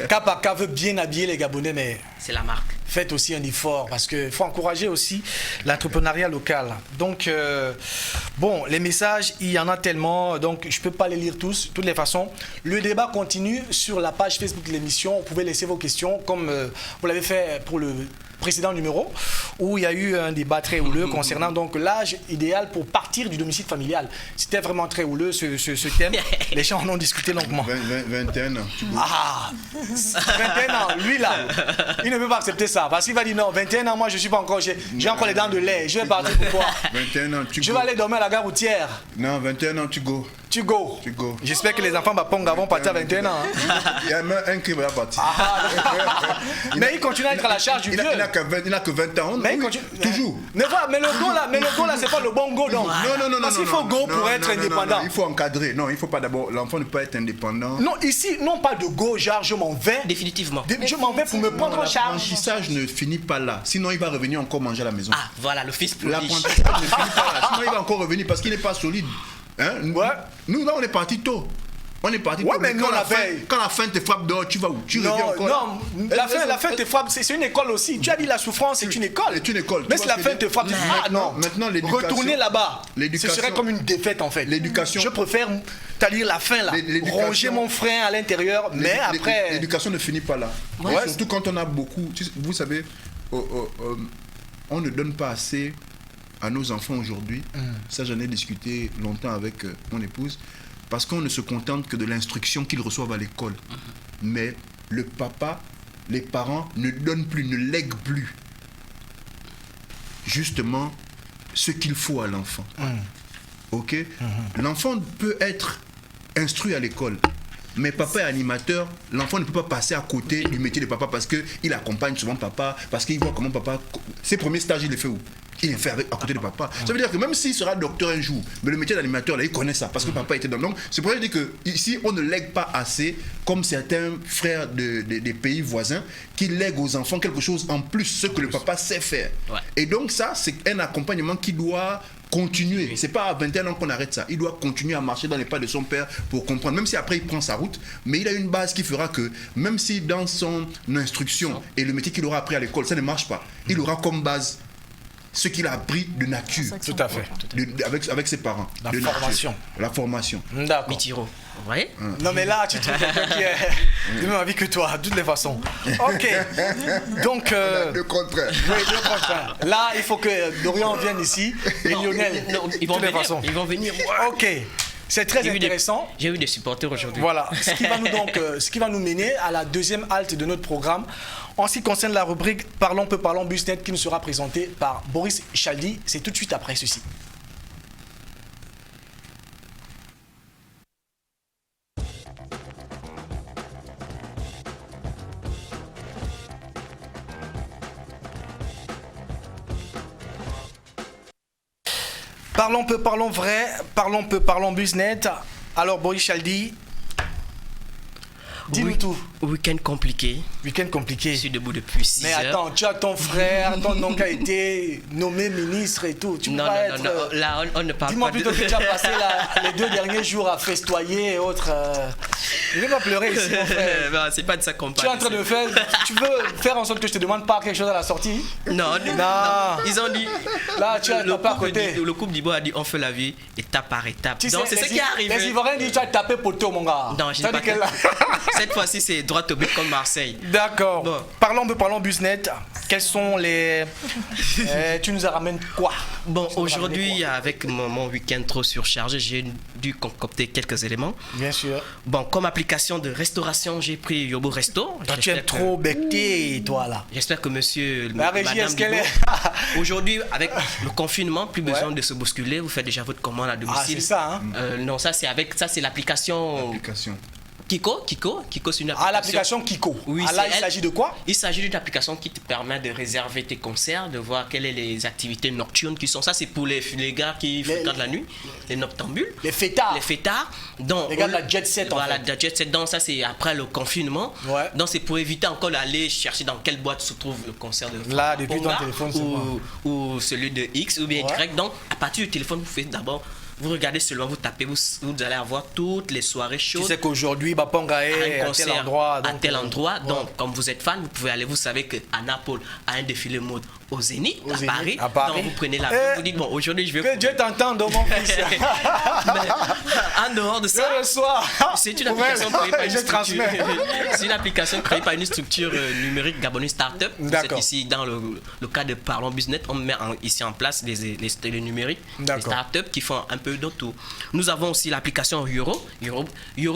cas par cas veut bien habiller les Gabonais, mais C'est la marque. faites aussi un effort parce qu'il faut encourager aussi l'entrepreneuriat local. Donc, bon, les messages, il y en a tellement, donc je ne peux pas les lire tous. De toutes les façons, le débat continue sur la page Facebook de l'émission. Vous pouvez laisser vos questions comme vous l'avez fait pour le précédent numéro où il y a eu un débat très houleux concernant donc l'âge idéal pour partir du domicile familial. C'était vraiment très houleux ce thème. Les gens en ont discuté longuement. 21 ans. Ah, 21 ans, lui là, il ne peut pas accepter ça parce qu'il va dire non, 21 ans, moi je suis pas encore, j'ai encore les dents de lait, je vais partir pourquoi? 21 ans, tu Je go. vais aller dormir à la gare routière. Non, 21 ans, tu go. Tu go. Tu go. J'espère que les enfants Baponga vont partir à 21 ans. Hein. Il y a même un qui va partir. Mais il continue à être à la charge du vieux. Il n'a que 20 ans. Mais il oui, continue. toujours. Mais voilà, mais le go là, c'est pas le bon go donc. Non. Parce qu'il faut go pour être indépendant. Il faut encadrer. Non, il faut pas d'abord. L'enfant ne peut pas être indépendant. Non, ici, non pas de go, genre je m'en vais. Définitivement. Je m'en vais pour me prendre en charge. L'apprentissage ne finit pas là. Sinon, il va revenir encore manger à la maison. Ah, voilà, le fils prodige. L'apprentissage ne finit pas là. Sinon, il va encore revenir parce qu'il n'est pas solide. Hein? Ouais. Nous, là, on est parti tôt. On est parti Ouais, tôt. mais nous, on la avait- fin, quand la faim te frappe dehors, tu vas où? Tu reviens encore là. Non, la fin te frappe, c'est une école aussi. Tu as dit la souffrance, c'est une école. C'est une école. Mais Tu si vois la ce que fin je te frappe, tu dis, ah non, maintenant, l'éducation- retourner là-bas, ce l'éducation- serait comme une défaite en fait. L'éducation- Je préfère, c'est-à-dire la fin là, L'éducation- ronger mon frein à l'intérieur, mais après... L'éducation ne finit pas là. Ouais. Et surtout quand on a beaucoup. Vous savez, on ne donne pas assez à nos enfants aujourd'hui. Ça, j'en ai discuté longtemps avec mon épouse. Parce qu'on ne se contente que de l'instruction qu'ils reçoivent à l'école. Mais le papa, les parents ne donnent plus, ne lèguent plus justement ce qu'il faut à l'enfant. Ok? L'enfant peut être instruit à l'école. Mais papa est animateur, l'enfant ne peut pas passer à côté du métier de papa parce qu'il accompagne souvent papa, parce qu'il voit comment papa... Ses premiers stages, il les fait où? Il les fait à côté de papa. Ça veut dire que même s'il sera docteur un jour, mais le métier d'animateur, là, il connaît ça, parce que papa était dans... Donc, c'est pour ça que je dis qu'ici, on ne lègue pas assez, comme certains frères des pays voisins, qui lèguent aux enfants quelque chose en plus, ce que le papa sait faire. Ouais. Et donc, ça, c'est un accompagnement qui doit continuer. C'est pas à 21 ans qu'on arrête ça. Il doit continuer à marcher dans les pas de son père pour comprendre, même si après il prend sa route, mais il a une base qui fera que même si dans son instruction et le métier qu'il aura appris à l'école, ça ne marche pas, il aura comme base ce qu'il a appris de nature, Tout à fait. avec ses parents. La de nature. formation. La formation. D'accord. Mitiro. Vous voyez? Non mais là, tu trouves quelqu'un qui est de même avis que toi, de toutes les façons. Ok. Donc... Le contraire. Oui, le contraire. Là, il faut que Dorian vienne ici et Lionel. Non, ils de vont toutes les venir. façons. Ils vont venir. Ok. C'est très J'ai eu des- intéressant. J'ai eu des supporters aujourd'hui. Voilà, ce qui va nous mener à la deuxième halte de notre programme. En ce qui concerne la rubrique Parlons peu, parlons Busnet qui nous sera présentée par Boris Chaldi. C'est tout de suite après ceci. Parlons peu, parlons vrai, parlons peu, parlons Busnet. Alors Boris Chaldi, dis-nous Oui. tout. Week-end compliqué. Week-end compliqué. Je suis debout depuis 6 Mais heures. attends, tu as ton frère, ton oncle a été nommé ministre et tout. Tu peux Non, pas non, être... non, non. Là, on ne parle Dis-moi pas de... plutôt que tu as passé les 2 derniers jours à festoyer et autres. Je vais pas pleurer ici, mon frère. Non, c'est pas de ça qu'on Tu es en parle. train de faire... Tu veux faire en sorte que je te demande pas quelque chose à la sortie? Non, non, Non. Ils ont dit... Là, tu as le tapé à couple côté. le couple d'Ibo a dit on fait la vie étape par étape. Tu Donc sais, c'est ce qui est arrivé. Les Ivoiriens disent tu as tapé poteau, mon gars. Non, je T'as n'ai dit pas qu'elle- Cette fois-ci, c'est droit au but comme Marseille. D'accord. Bon. Parlons Busnet. Quels sont les... tu nous ramènes quoi? Bon, Tu nous ramènes aujourd'hui, quoi? avec mon week-end trop surchargé, j'ai dû concocter quelques éléments. Bien sûr. Bon, comme application de restauration, j'ai pris Yobo Resto. Toi, tu J'espère es que- trop becté, toi, là. J'espère que monsieur, La régie, madame est-ce qu'elle Bibo, est... aujourd'hui, avec le confinement, plus besoin Ouais. de se bousculer. Vous faites déjà votre commande à Ah, domicile. c'est ça, hein? Non, ça c'est l'application. Application. Kiko, c'est une application. Ah, l'application Kiko. Oui, Ah, là, c'est il elle. s'agit de quoi? Il s'agit d'une application qui te permet de réserver tes concerts, de voir quelles sont les activités nocturnes qui sont. Ça, c'est pour les gars qui fréquentent la nuit, les noctambules. Les fêtards. Les fêtards. Donc, Les gars de la jet set, en Voilà, fait. de la jet set. Donc, ça, c'est après le confinement. Ouais. Donc, c'est pour éviter encore d'aller chercher dans quelle boîte se trouve le concert de Là, depuis ton Ponga téléphone, c'est ou celui de X ou bien Ouais. Y. Donc, à partir du téléphone, vous faites d'abord. Vous regardez seulement, vous tapez, vous allez avoir toutes les soirées Tu chaudes. sais qu'aujourd'hui, Baponga À est un à tel concert endroit. à tel endroit. ouais. Donc, comme vous êtes fan, vous pouvez aller. Vous savez qu'à Naples, à un défilé mode au Zénith, Au à Zénith, Paris. à Paris. Donc, vous prenez l'avion, Eh, vous dites, bon, aujourd'hui, je vais. Que Dieu t'entende, mon fils. Mais, en dehors de ça, Je reçois. c'est une application créée par une Je structure. transmets. C'est une application créée par une structure numérique gabonaise startup. D'accord. C'est ici dans le cas de Parlons Business, on met ici en place les numériques, les D'accord. startups qui font un peu de tout. Nous avons aussi l'application Euro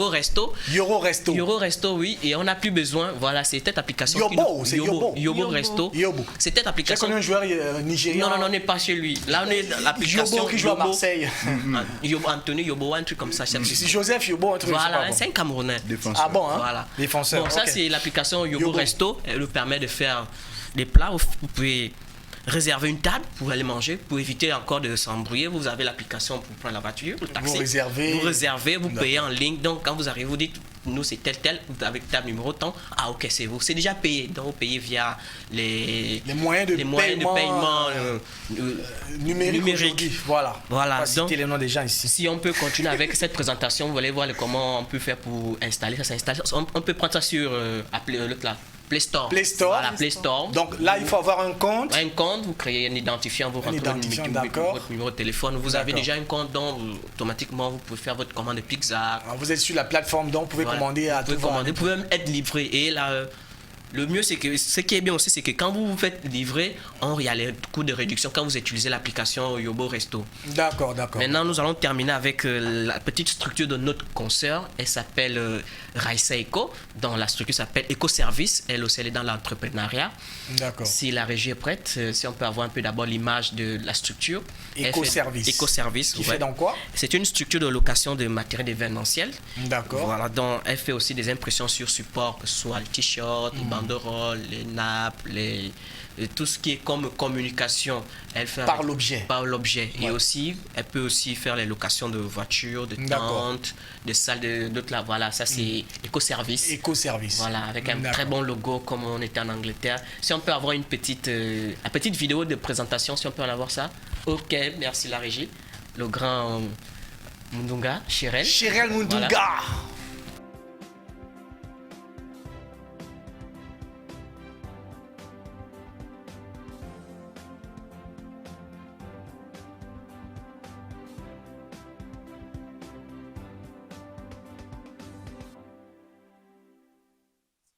Resto. Euro Resto. Euro Resto, oui, et on n'a plus besoin. Voilà, c'est cette application. Yobo, c'est Yobo. Yobo Resto. Yobo. C'est cette J'ai application. connu un joueur nigérien. Non, on n'est pas chez lui. Là, on est dans l'application. Yobo qui joue à Marseille. Anthony Yobo, un truc comme ça. C'est Joseph Yobo, un truc comme Voilà, ça. c'est un Camerounais. Défenseur. Ah bon, hein? Voilà. Défenseur. Bon, ça, ok. c'est l'application Yobo, Yobo. Resto. Elle nous permet de faire des plats. Vous pouvez réserver une table pour aller manger, pour éviter encore de s'embrouiller. Vous avez l'application pour prendre la voiture, le taxi. Vous réservez. Vous payez en ligne. Donc, quand vous arrivez, vous dites, nous, c'est tel, avec table numéro tant. Ah, ok, c'est vous. C'est déjà payé. Donc, vous payez via les moyens de paiement numérique. aujourd'hui. Voilà. Voilà, On va citer donc- les noms des gens ici. Si on peut continuer avec cette présentation, vous allez voir comment on peut faire pour installer. Ça s'installe. On peut prendre ça sur l'autre là, Play Store. Play Store. Voilà, Play Store. Donc là, il faut avoir un compte. Un compte, vous créez un identifiant, vous rentrez identifiant, votre d'accord. numéro de téléphone. Vous avez D'accord. déjà un compte, donc automatiquement, vous pouvez faire votre commande de pizza. Alors, vous êtes sur la plateforme, donc vous pouvez Voilà. commander à Vous pouvez tout va. commander, vous pouvez même être livré. Et là, le mieux, c'est que ce qui est bien aussi, c'est que quand vous vous faites livrer, il y a les coûts de réduction quand vous utilisez l'application Yobo Resto. D'accord, d'accord. Maintenant, nous allons terminer avec la petite structure de notre consoeur. Elle s'appelle Raissa Eco. Dans la structure s'appelle Eco-Service. Elle aussi, elle est dans l'entrepreneuriat. D'accord. Si la régie est prête, si on peut avoir un peu d'abord l'image de la structure. Eco-Service. Eco-Service. Qui fait dans quoi? C'est une structure de location de matériel événementiel. D'accord. Voilà, donc elle fait aussi des impressions sur support, que ce soit les t-shirts, les banderoles, les nappes, tout ce qui est comme communication. Elle fait Par l'objet. Par l'objet. Ouais. Et aussi, elle peut aussi faire les locations de voitures, de D'accord. tentes, de salles d'autres là. Voilà, ça c'est Eco-Service. Éco-service. Voilà, avec un D'accord. très bon logo comme on était en Angleterre. Si on peut avoir une petite vidéo de présentation, si on peut en avoir ça. Ok, merci la régie. Le grand Mundunga, Chirel. Chirel Mundunga. Voilà.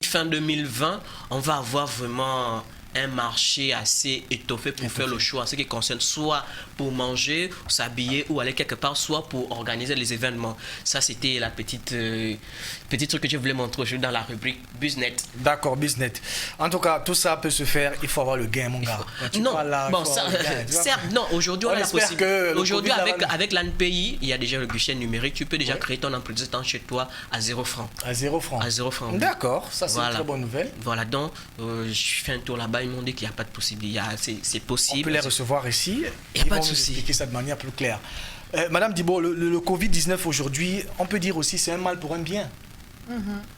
Fin 2020, on va avoir vraiment un marché assez étoffé pour faire le choix en ce qui concerne soit pour manger, s'habiller ou aller quelque part, soit pour organiser les événements. Ça, c'était la petite truc que je voulais montrer aujourd'hui dans la rubrique Business. D'accord, business. En tout cas, tout ça peut se faire. Il faut avoir le gain, mon gars. Quand tu Non, parles là, il bon, faut ça, avoir le gain, tu vois. certes, non, aujourd'hui, On on a la espère que possibilité. le Aujourd'hui, Covid, là, avec l'ANPI, il y a déjà le guichet numérique. Tu peux déjà créer ton emploi de temps chez toi à 0 francs. À 0 francs. À 0 francs. D'accord, ça c'est Voilà. une très bonne nouvelle. Voilà, donc, je fais un tour là-bas. Ils m'ont dit qu'il n'y a pas de possibilité. C'est On possible. peut les recevoir ici. Y a Ils pas vont de nous souci. expliquer ça de manière plus claire. Madame Dibo, le Covid-19 aujourd'hui, on peut dire aussi c'est un mal pour un bien.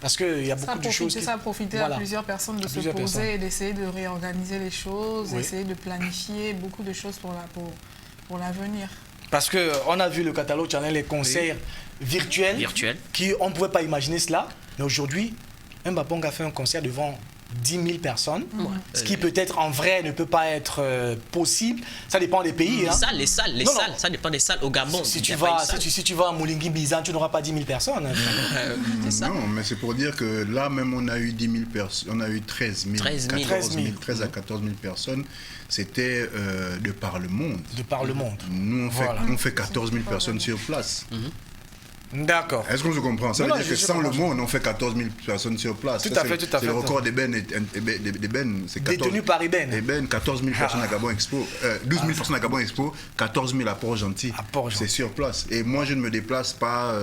Parce qu'il y a beaucoup de choses. Ça a profité Voilà. à plusieurs personnes de À se plusieurs poser personnes. et d'essayer de réorganiser les choses, Oui. d'essayer de planifier beaucoup de choses pour l'avenir. Parce qu'on a vu le catalogue channel, les concerts virtuels, Virtuel. on ne pouvait pas imaginer cela. Mais aujourd'hui, un Bapong a fait un concert devant 10 000 personnes, ce qui peut-être en vrai ne peut pas être possible. Ça dépend des pays. Hein. Les salles, Non, non. ça dépend des salles. Au Gabon, Si il y tu a pas vas, une salle. si tu vas à Moulingi Bizan, tu n'auras pas 10 000 personnes. hein. C'est ça. Non, mais c'est pour dire que là même on a eu 10 000 personnes, on a eu 13 000, 13 000. 13 à 14 000 personnes. C'était de par le monde. De par le monde. Nous Voilà. on fait 14 000 personnes sur place. D'accord. Est-ce qu'on se comprend? Ça Non, veut dire que je sans le comprends. mot, on en fait 14 000 personnes sur place. Tout Ça, à fait, c'est- tout à C'est fait. le record d'Eben. C'est 14 Détenu par Eben. Eben, 14 000 personnes à Gabon Expo. 12 000 personnes à Gabon Expo, 14 000 à Port-Gentil. À Port-Gentil. C'est sur place. Et moi, je ne me déplace pas,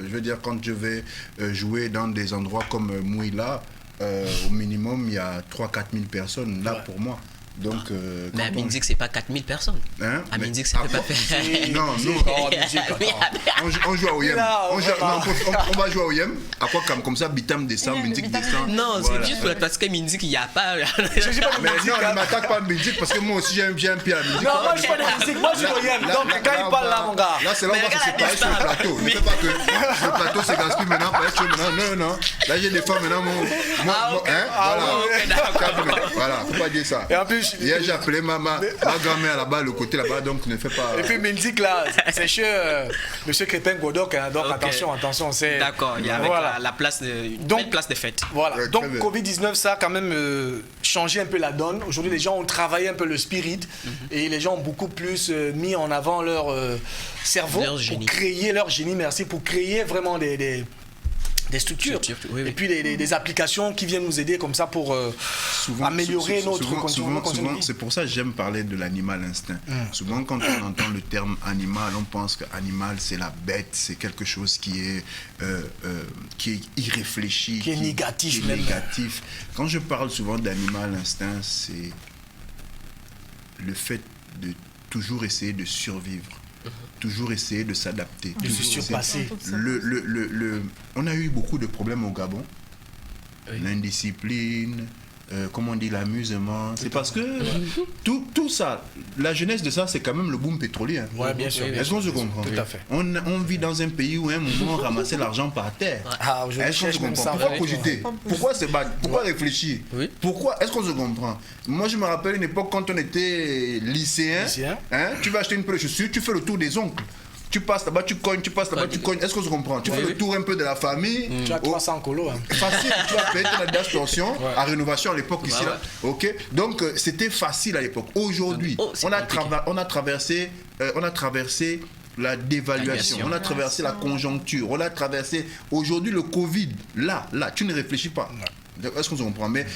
je veux dire, quand je vais jouer dans des endroits comme Mouila, au minimum, il y a 3-4 000 personnes là Ouais. pour moi. Donc, Mais à quand on- Minzik, c'est pas 4000 personnes. Hein? À Mais- Minzik, ça Ah, peut pas bon, faire. Non, non. Oh, musique, attends. On joue à Oyem. Là, On, joue- vraiment. non, on va jouer à Oyem. À quoi comme ça, Bitam descend, Yeah, Minzik Bitam descend. Non, Voilà. c'est juste parce que Minzik, il n'y a pas. Je sais pas de Mais musique, non, hein. ne m'attaque pas à Minzik parce que moi aussi j'ai un pied à Minzik. Non, moi je suis pas de musique, moi je suis Oyem. Là, Donc là, quand là, il on parle va- là, mon gars. Là, c'est là où Mais on va se regarde séparer la sur le distance. plateau. Ne Mais- fais pas que le plateau se gaspille maintenant. Pour être chaud maintenant. Non, non. Là, j'ai des femmes maintenant. Ok. Hein, Ah, voilà. ok, d'accord. Voilà, faut pas dire ça. Et en plus, Hier, j'ai appelé ma grand-mère là-bas, le côté là-bas, donc ne fais pas. et puis musique là, c'est chez Monsieur Crépin Godok, hein, donc Ok. attention, c'est. D'accord, il y a avec Voilà. la place, une Donc- belle place de fête. Voilà, Ouais, donc très bien. Covid-19, ça a quand même changé un peu la donne. Aujourd'hui, les gens ont travaillé un peu le spirit et les gens ont beaucoup plus mis en avant leur cerveau Leur pour génie. créer leur génie, merci, pour créer vraiment des structures. Oui, oui. Et puis des applications qui viennent nous aider comme ça pour améliorer notre condition de vie. C'est pour ça que j'aime parler de l'animal instinct. Souvent, quand on entend le terme animal, on pense que animal, c'est la bête, c'est quelque chose qui est irréfléchi, Qui est négatif qui est même. négatif. Quand je parle souvent d'animal instinct, c'est le fait de toujours essayer de survivre, toujours essayer de s'adapter. De se C'est- surpasser. On a eu beaucoup de problèmes au Gabon. Oui. L'indiscipline, comment on dit, l'amusement. C'est parce que tout ça, la jeunesse de ça, c'est quand même le boom pétrolier. Hein. Ouais, bien sûr. Oui, bien Est-ce sûr. qu'on se comprend? Tout à fait. On vit dans un pays où à un moment on ramassait l'argent par terre. Ah, aujourd'hui, Est-ce qu'on se cherche même comprend? ça. Pourquoi Ouais. cogiter? Pourquoi se battre? Pourquoi réfléchir? Oui. Pourquoi? Est-ce qu'on se comprend? Moi, je me rappelle une époque quand on était lycéen. Lycéen. Hein, tu vas acheter une paire de chaussures, tu fais le tour des oncles. Tu passes là-bas, tu cognes, tu passes là-bas, tu cognes. Est-ce qu'on se comprend? Tu fais le tour un peu de la famille. Tu as Oh, 300 colos. Hein. facile, tu vas payer ton Adidas torsion à rénovation à l'époque ici là. Ok, donc c'était facile à l'époque. Aujourd'hui, Oh, c'est on a compliqué. on a traversé la dévaluation, on a traversé la conjoncture, on a traversé aujourd'hui le Covid. Là, tu ne réfléchis pas. Est-ce qu'on se comprend? Mais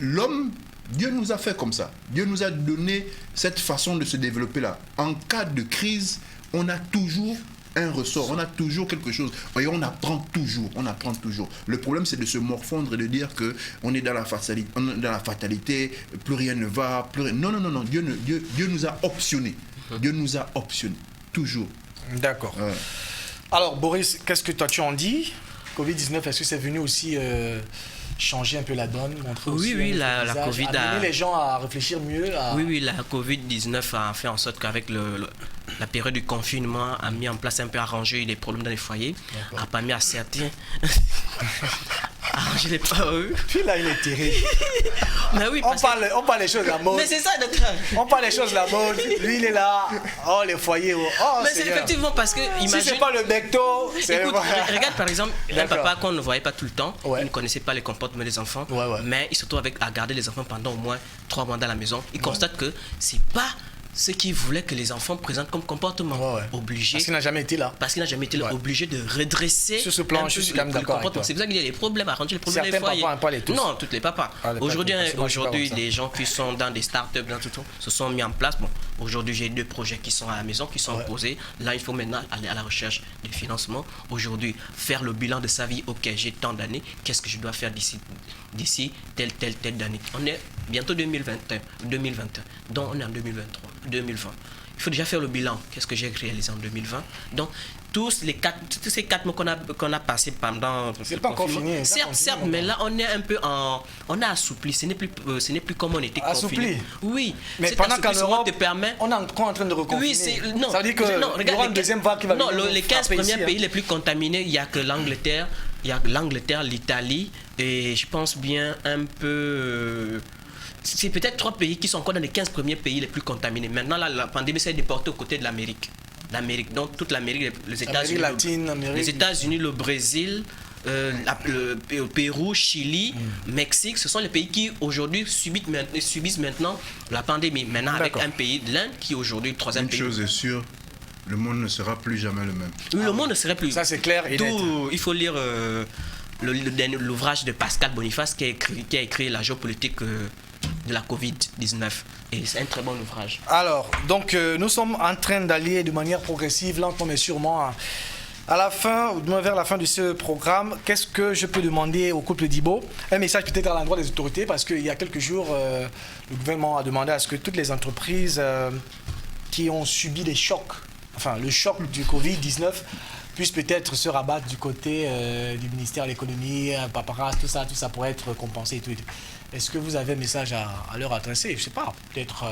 l'homme, Dieu nous a fait comme ça. Dieu nous a donné cette façon de se développer là. En cas de crise, on a toujours un ressort, on a toujours quelque chose. Et on apprend toujours. Le problème, c'est de se morfondre et de dire que on est dans la fatalité, plus rien ne va, plus rien. Non. Dieu nous a optionné. Dieu nous a optionné. Toujours. D'accord. Ouais. Alors, Boris, qu'est-ce que toi tu en dis? Covid-19, est-ce que c'est venu aussi changer un peu la donne, montrer Oui, aussi oui, un autre la visage, Covid amener les gens à réfléchir mieux à... Oui, la Covid-19 a fait en sorte qu'avec la période du confinement, a mis en place un peu arrangé les problèmes dans les foyers, a permis à certains arranger les problèmes. Puis là, il est terrible. Mais oui, On parce que- parle des choses à la mode. Mais c'est ça, docteur. On parle des choses à la mode. Lui, il est là. Oh, les foyers. Oh, Mais c'est Seigneur. effectivement parce que, Si imagine... c'est pas le becto, c'est... Écoute, regarde par exemple un D'accord. papa qu'on ne voyait pas tout le temps, Ouais. il ne connaissait pas les comportements des enfants, Ouais. mais il se retrouve à garder les enfants pendant au moins 3 mois dans la maison. Il constate que c'est pas ce qu'il voulait que les enfants présentent comme comportement. Ouais. Obligé, Parce qu'il n'a jamais été là. parce qu'il n'a jamais été là, Ouais. obligé de redresser Sur ce plan, un peu je suis le- quand même le d'accord avec comportement. toi. C'est pour ça qu'il y a des problèmes, arranger les problèmes des Certains foyers. papas, pas les tous. Non, toutes les papas. Ah, les Aujourd'hui, papas, moi, je suis pas comme ça. les gens qui sont dans des startups, dans tout, se sont mis en place. Bon, aujourd'hui, j'ai 2 projets qui sont à la maison, qui sont Ouais. posés. Là, il faut maintenant aller à la recherche des financements. Aujourd'hui, faire le bilan de sa vie. Ok, j'ai tant d'années. Qu'est-ce que je dois faire d'ici telle d'année? On est bientôt 2021. Donc, on est en 2023, 2020. Il faut déjà faire le bilan. Qu'est-ce que j'ai réalisé en 2020? Donc, tous ces 4 mois qu'on a passé pendant... C'est le pas encore confinement. fini, ça Certes, continue certes, encore. mais là, on est un peu en... On a assoupli. Ce n'est plus comme on était Assoupli? confiné. Oui. Mais Cet pendant qu'en assouplissement Europe, te permet... on est encore en train de reconfiner. Oui, c'est... Non. Ça veut dire qu'il y aura une deuxième vague qui va Non, venir nous les 15 frapper premiers ici, hein. pays les plus contaminés, il n'y a que l'Angleterre, l'Italie et je pense bien un peu... c'est peut-être 3 pays qui sont encore dans les 15 premiers pays les plus contaminés. Maintenant, la pandémie s'est déportée aux côtés de l'Amérique. Donc toute l'Amérique, les États-Unis, latine, Amérique. les États-Unis, le Brésil, le Pérou, Chili, Mexique, ce sont les pays qui aujourd'hui subissent maintenant la pandémie. Maintenant avec D'accord. un pays de l'Inde qui est aujourd'hui le 3e Une pays. chose est sûre, Le monde ne sera plus jamais le même. Le monde ne serait plus. Ça, c'est clair et net. D'où il faut lire l'ouvrage de Pascal Boniface qui a écrit La géopolitique de la Covid-19. Et c'est un très bon ouvrage. Alors, donc, nous sommes en train d'aller de manière progressive, lentement mais sûrement, à la fin, ou vers la fin de ce programme. Qu'est-ce que je peux demander au couple Dibo? Un message peut-être à l'endroit des autorités, parce qu'il y a quelques jours, le gouvernement a demandé à ce que toutes les entreprises qui ont subi des chocs, enfin le choc du Covid-19, puissent peut-être se rabattre du côté du ministère de l'économie, paparazzi, tout ça pourrait être compensé et tout. Est-ce que vous avez un message à leur adresser? Je ne sais pas, peut-être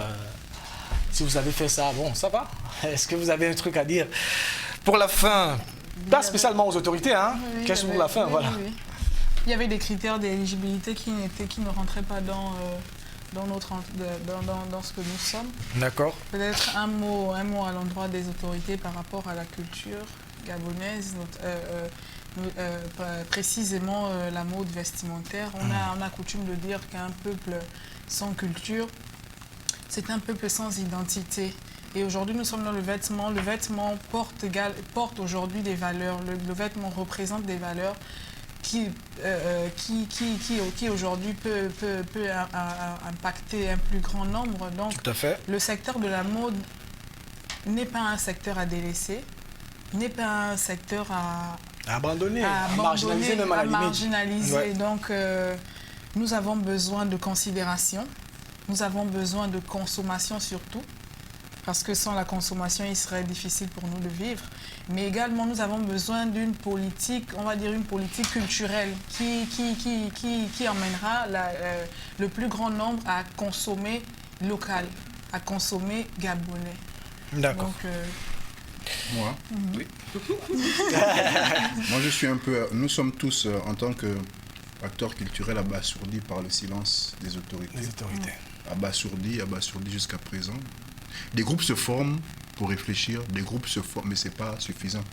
si vous avez fait ça, bon, ça va. Est-ce que vous avez un truc à dire pour la fin? Pas spécialement aux autorités, hein. Oui, Qu'est-ce pour la fin, oui, voilà. oui. Il y avait des critères d'éligibilité qui ne rentraient pas dans ce que nous sommes. D'accord. Peut-être un mot à l'endroit des autorités par rapport à la culture gabonaise, précisément la mode vestimentaire. On a coutume de dire qu'un peuple sans culture, c'est un peuple sans identité. Et aujourd'hui, nous sommes dans le vêtement. Le vêtement porte aujourd'hui des valeurs. Le vêtement représente des valeurs qui aujourd'hui peut impacter un plus grand nombre. Donc, Tout à fait. le secteur de la mode n'est pas un secteur à délaisser, n'est pas un secteur à Abandonner, à marginaliser même à la limite. marginaliser. Ouais. Donc, nous avons besoin de considération, nous avons besoin de consommation surtout, parce que sans la consommation, il serait difficile pour nous de vivre. Mais également, nous avons besoin d'une politique, on va dire une politique culturelle, qui emmènera le plus grand nombre à consommer local, à consommer gabonais. D'accord. Donc, Moi Moi, je suis un peu... Nous sommes tous, en tant qu'acteurs culturels, abasourdis par le silence des autorités. Les autorités. Abasourdis jusqu'à présent. Des groupes se forment pour réfléchir, des groupes se forment, mais ce n'est pas suffisant.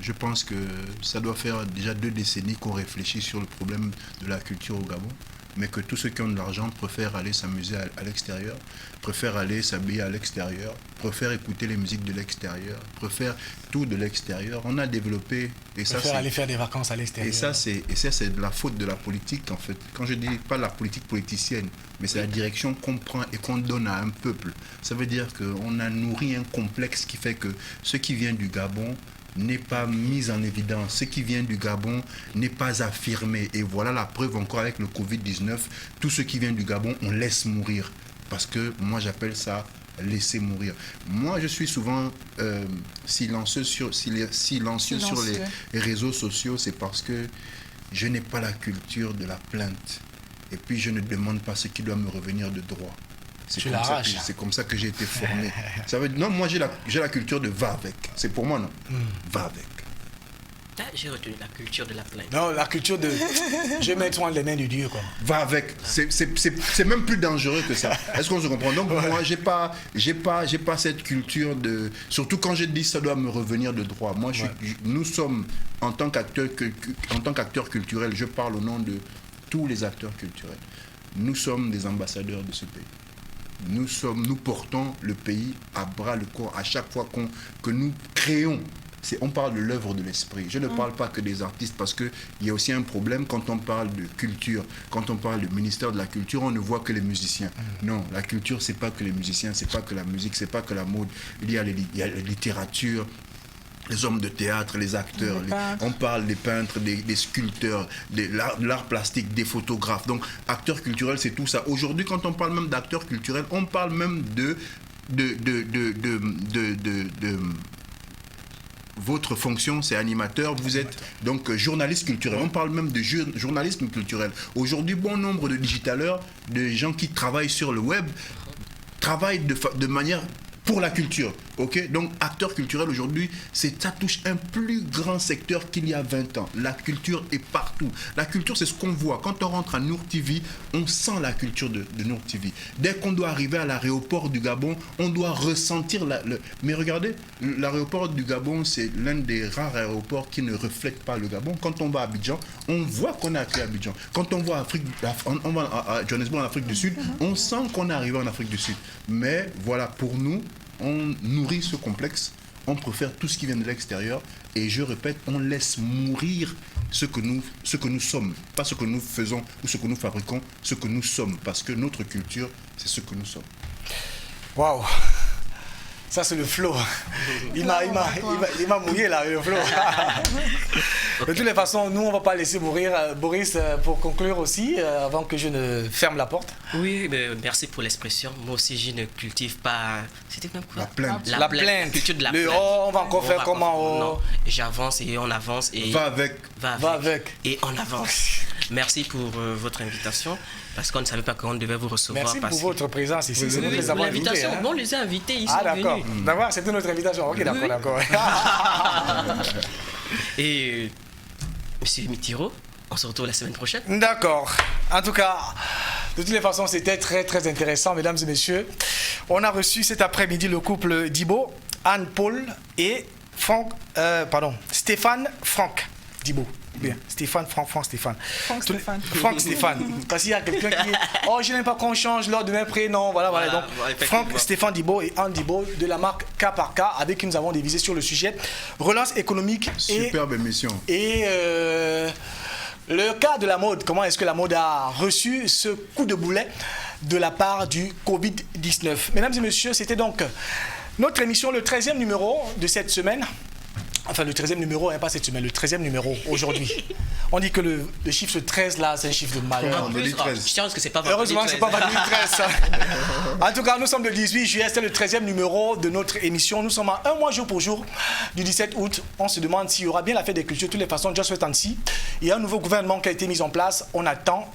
Je pense que ça doit faire déjà 2 décennies qu'on réfléchit sur le problème de la culture au Gabon, mais que tous ceux qui ont de l'argent préfèrent aller s'amuser à l'extérieur, préfèrent aller s'habiller à l'extérieur, préfèrent écouter les musiques de l'extérieur, préfèrent tout de l'extérieur. On a développé... Et ça, préfèrent aller faire des vacances à l'extérieur. Et ça, c'est de la faute de la politique, en fait. Quand je dis pas la politique politicienne, mais c'est la direction qu'on prend et qu'on donne à un peuple. Ça veut dire qu'on a nourri un complexe qui fait que ce qui vient du Gabon n'est pas mis en évidence. Ce qui vient du Gabon n'est pas affirmé. Et voilà la preuve encore avec le Covid-19. Tout ce qui vient du Gabon, on laisse mourir. Parce que moi, j'appelle ça laisser mourir. Moi, je suis souvent silencieux sur les réseaux sociaux. C'est parce que je n'ai pas la culture de la plainte. Et puis, je ne demande pas ce qui doit me revenir de droit. C'est comme ça que j'ai été formé. Ça veut dire, non, moi, j'ai la culture de va avec. C'est pour moi, non. Va avec. Là, j'ai retenu la culture de la plainte. Non, la culture de... je vais mettre les mains du Dieu, quoi. Va avec. C'est même plus dangereux que ça. Est-ce qu'on se comprend? Donc, moi, j'ai pas cette culture de... Surtout quand je dis ça doit me revenir de droit. Moi, nous sommes, en tant qu'acteurs culturels, je parle au nom de tous les acteurs culturels. Nous sommes des ambassadeurs de ce pays. Nous portons le pays à bras le corps à chaque fois que nous créons. On parle de l'œuvre de l'esprit. Je ne parle pas que des artistes parce qu'il y a aussi un problème quand on parle de culture. Quand on parle du ministère de la Culture, on ne voit que les musiciens. Non, la culture, c'est pas que les musiciens, c'est pas que la musique, c'est pas que la mode. Il y a la littérature, les hommes de théâtre, les acteurs, on parle des peintres, des sculpteurs, de l'art plastique, des photographes. Donc, acteurs culturels, c'est tout ça. Aujourd'hui, quand on parle même d'acteurs culturels, on parle même de votre fonction, c'est animateur, vous êtes donc journaliste culturel. On parle même de journalisme culturel. Aujourd'hui, bon nombre de digitaleurs, de gens qui travaillent sur le web, travaillent de manière pour la culture. Okay? Donc, acteur culturel aujourd'hui, ça touche un plus grand secteur qu'il y a 20 ans. La culture est partout. La culture, c'est ce qu'on voit. Quand on rentre à Nour TV, on sent la culture de Nour TV. Dès qu'on doit arriver à l'aéroport du Gabon, on doit ressentir Mais regardez, l'aéroport du Gabon, c'est l'un des rares aéroports qui ne reflète pas le Gabon. Quand on va à Abidjan, on voit qu'on est arrivé à Abidjan. Quand on va on va à Johannesburg, en Afrique du Sud, on sent qu'on est arrivé en Afrique du Sud. Mais voilà, pour nous, on nourrit ce complexe on préfère tout ce qui vient de l'extérieur. Et je répète, on laisse mourir ce que nous sommes. Pas ce que nous faisons ou ce que nous fabriquons, ce que nous sommes. Parce que notre culture, c'est ce que nous sommes. Waouh! Ça, c'est le flow. Il m'a mouillé là, le flow. De toutes les façons, nous, on ne va pas laisser mourir. Boris, pour conclure aussi, avant que je ne ferme la porte. Oui, merci pour l'expression. Moi aussi, je ne cultive pas. C'était même quoi? La plainte. La plainte. Culture de la Le plainte. on va encore faire comment? Non, j'avance et on avance. Et Va avec. Va avec. Et on avance. Merci pour votre invitation, parce qu'on ne savait pas qu'on devait vous recevoir. Merci pour votre présence ici. C'est nous qui les pour avons invités. l'invitation. Hein. On les a invités, ils Ah, sont d'accord. venus. D'accord, c'était notre invitation. Ok, d'accord, Oui. d'accord. Et Monsieur Mitiro, on se retrouve la semaine prochaine. D'accord. En tout cas, de toutes les façons, c'était très, très intéressant, mesdames et messieurs. On a reçu cet après-midi le couple Dibo, Anne-Paul et Stéphane Franck Dibo. Bien, Stéphane, Stéphane. Franck Stéphane. Parce qu'il y a quelqu'un qui dit oh, je n'aime pas qu'on change l'ordre de mes prénoms. Voilà. Donc, Franck Stéphane Dibo et Anne Dibo de la marque K par K, avec qui nous avons divisé sur le sujet relance économique. Superbe émission. Et le cas de la mode, comment est-ce que la mode a reçu ce coup de boulet de la part du Covid-19. Mesdames et messieurs, c'était donc notre émission, le 13e numéro de cette semaine. Enfin, le 13e numéro, pas cette semaine, le 13e numéro aujourd'hui. On dit que le chiffre 13 là, c'est un chiffre de malheur. On dit 13. Je tiens que c'est pas Heureusement, c'est pas 2013. En tout cas, nous sommes le 18 juillet, c'est le 13e numéro de notre émission. Nous sommes à un mois jour pour jour du 17 août. On se demande s'il y aura bien la fête des cultures. De toutes les façons, just wait and see. Il y a un nouveau gouvernement qui a été mis en place. On attend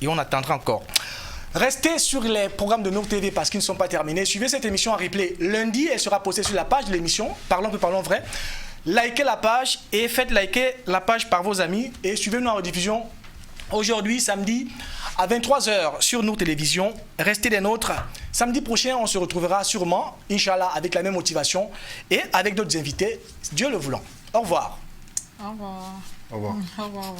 et on attendra encore. Restez sur les programmes de Nour TV parce qu'ils ne sont pas terminés. Suivez cette émission en replay. Lundi, elle sera postée sur la page de l'émission. Parlons vrai. Likez la page et faites liker la page par vos amis. Et suivez-nous en rediffusion aujourd'hui, samedi, à 23h sur Nour Télévision. Restez des nôtres. Samedi prochain, on se retrouvera sûrement, Inch'Allah, avec la même motivation et avec d'autres invités, Dieu le voulant. Au revoir. Au revoir. Au revoir. Au revoir.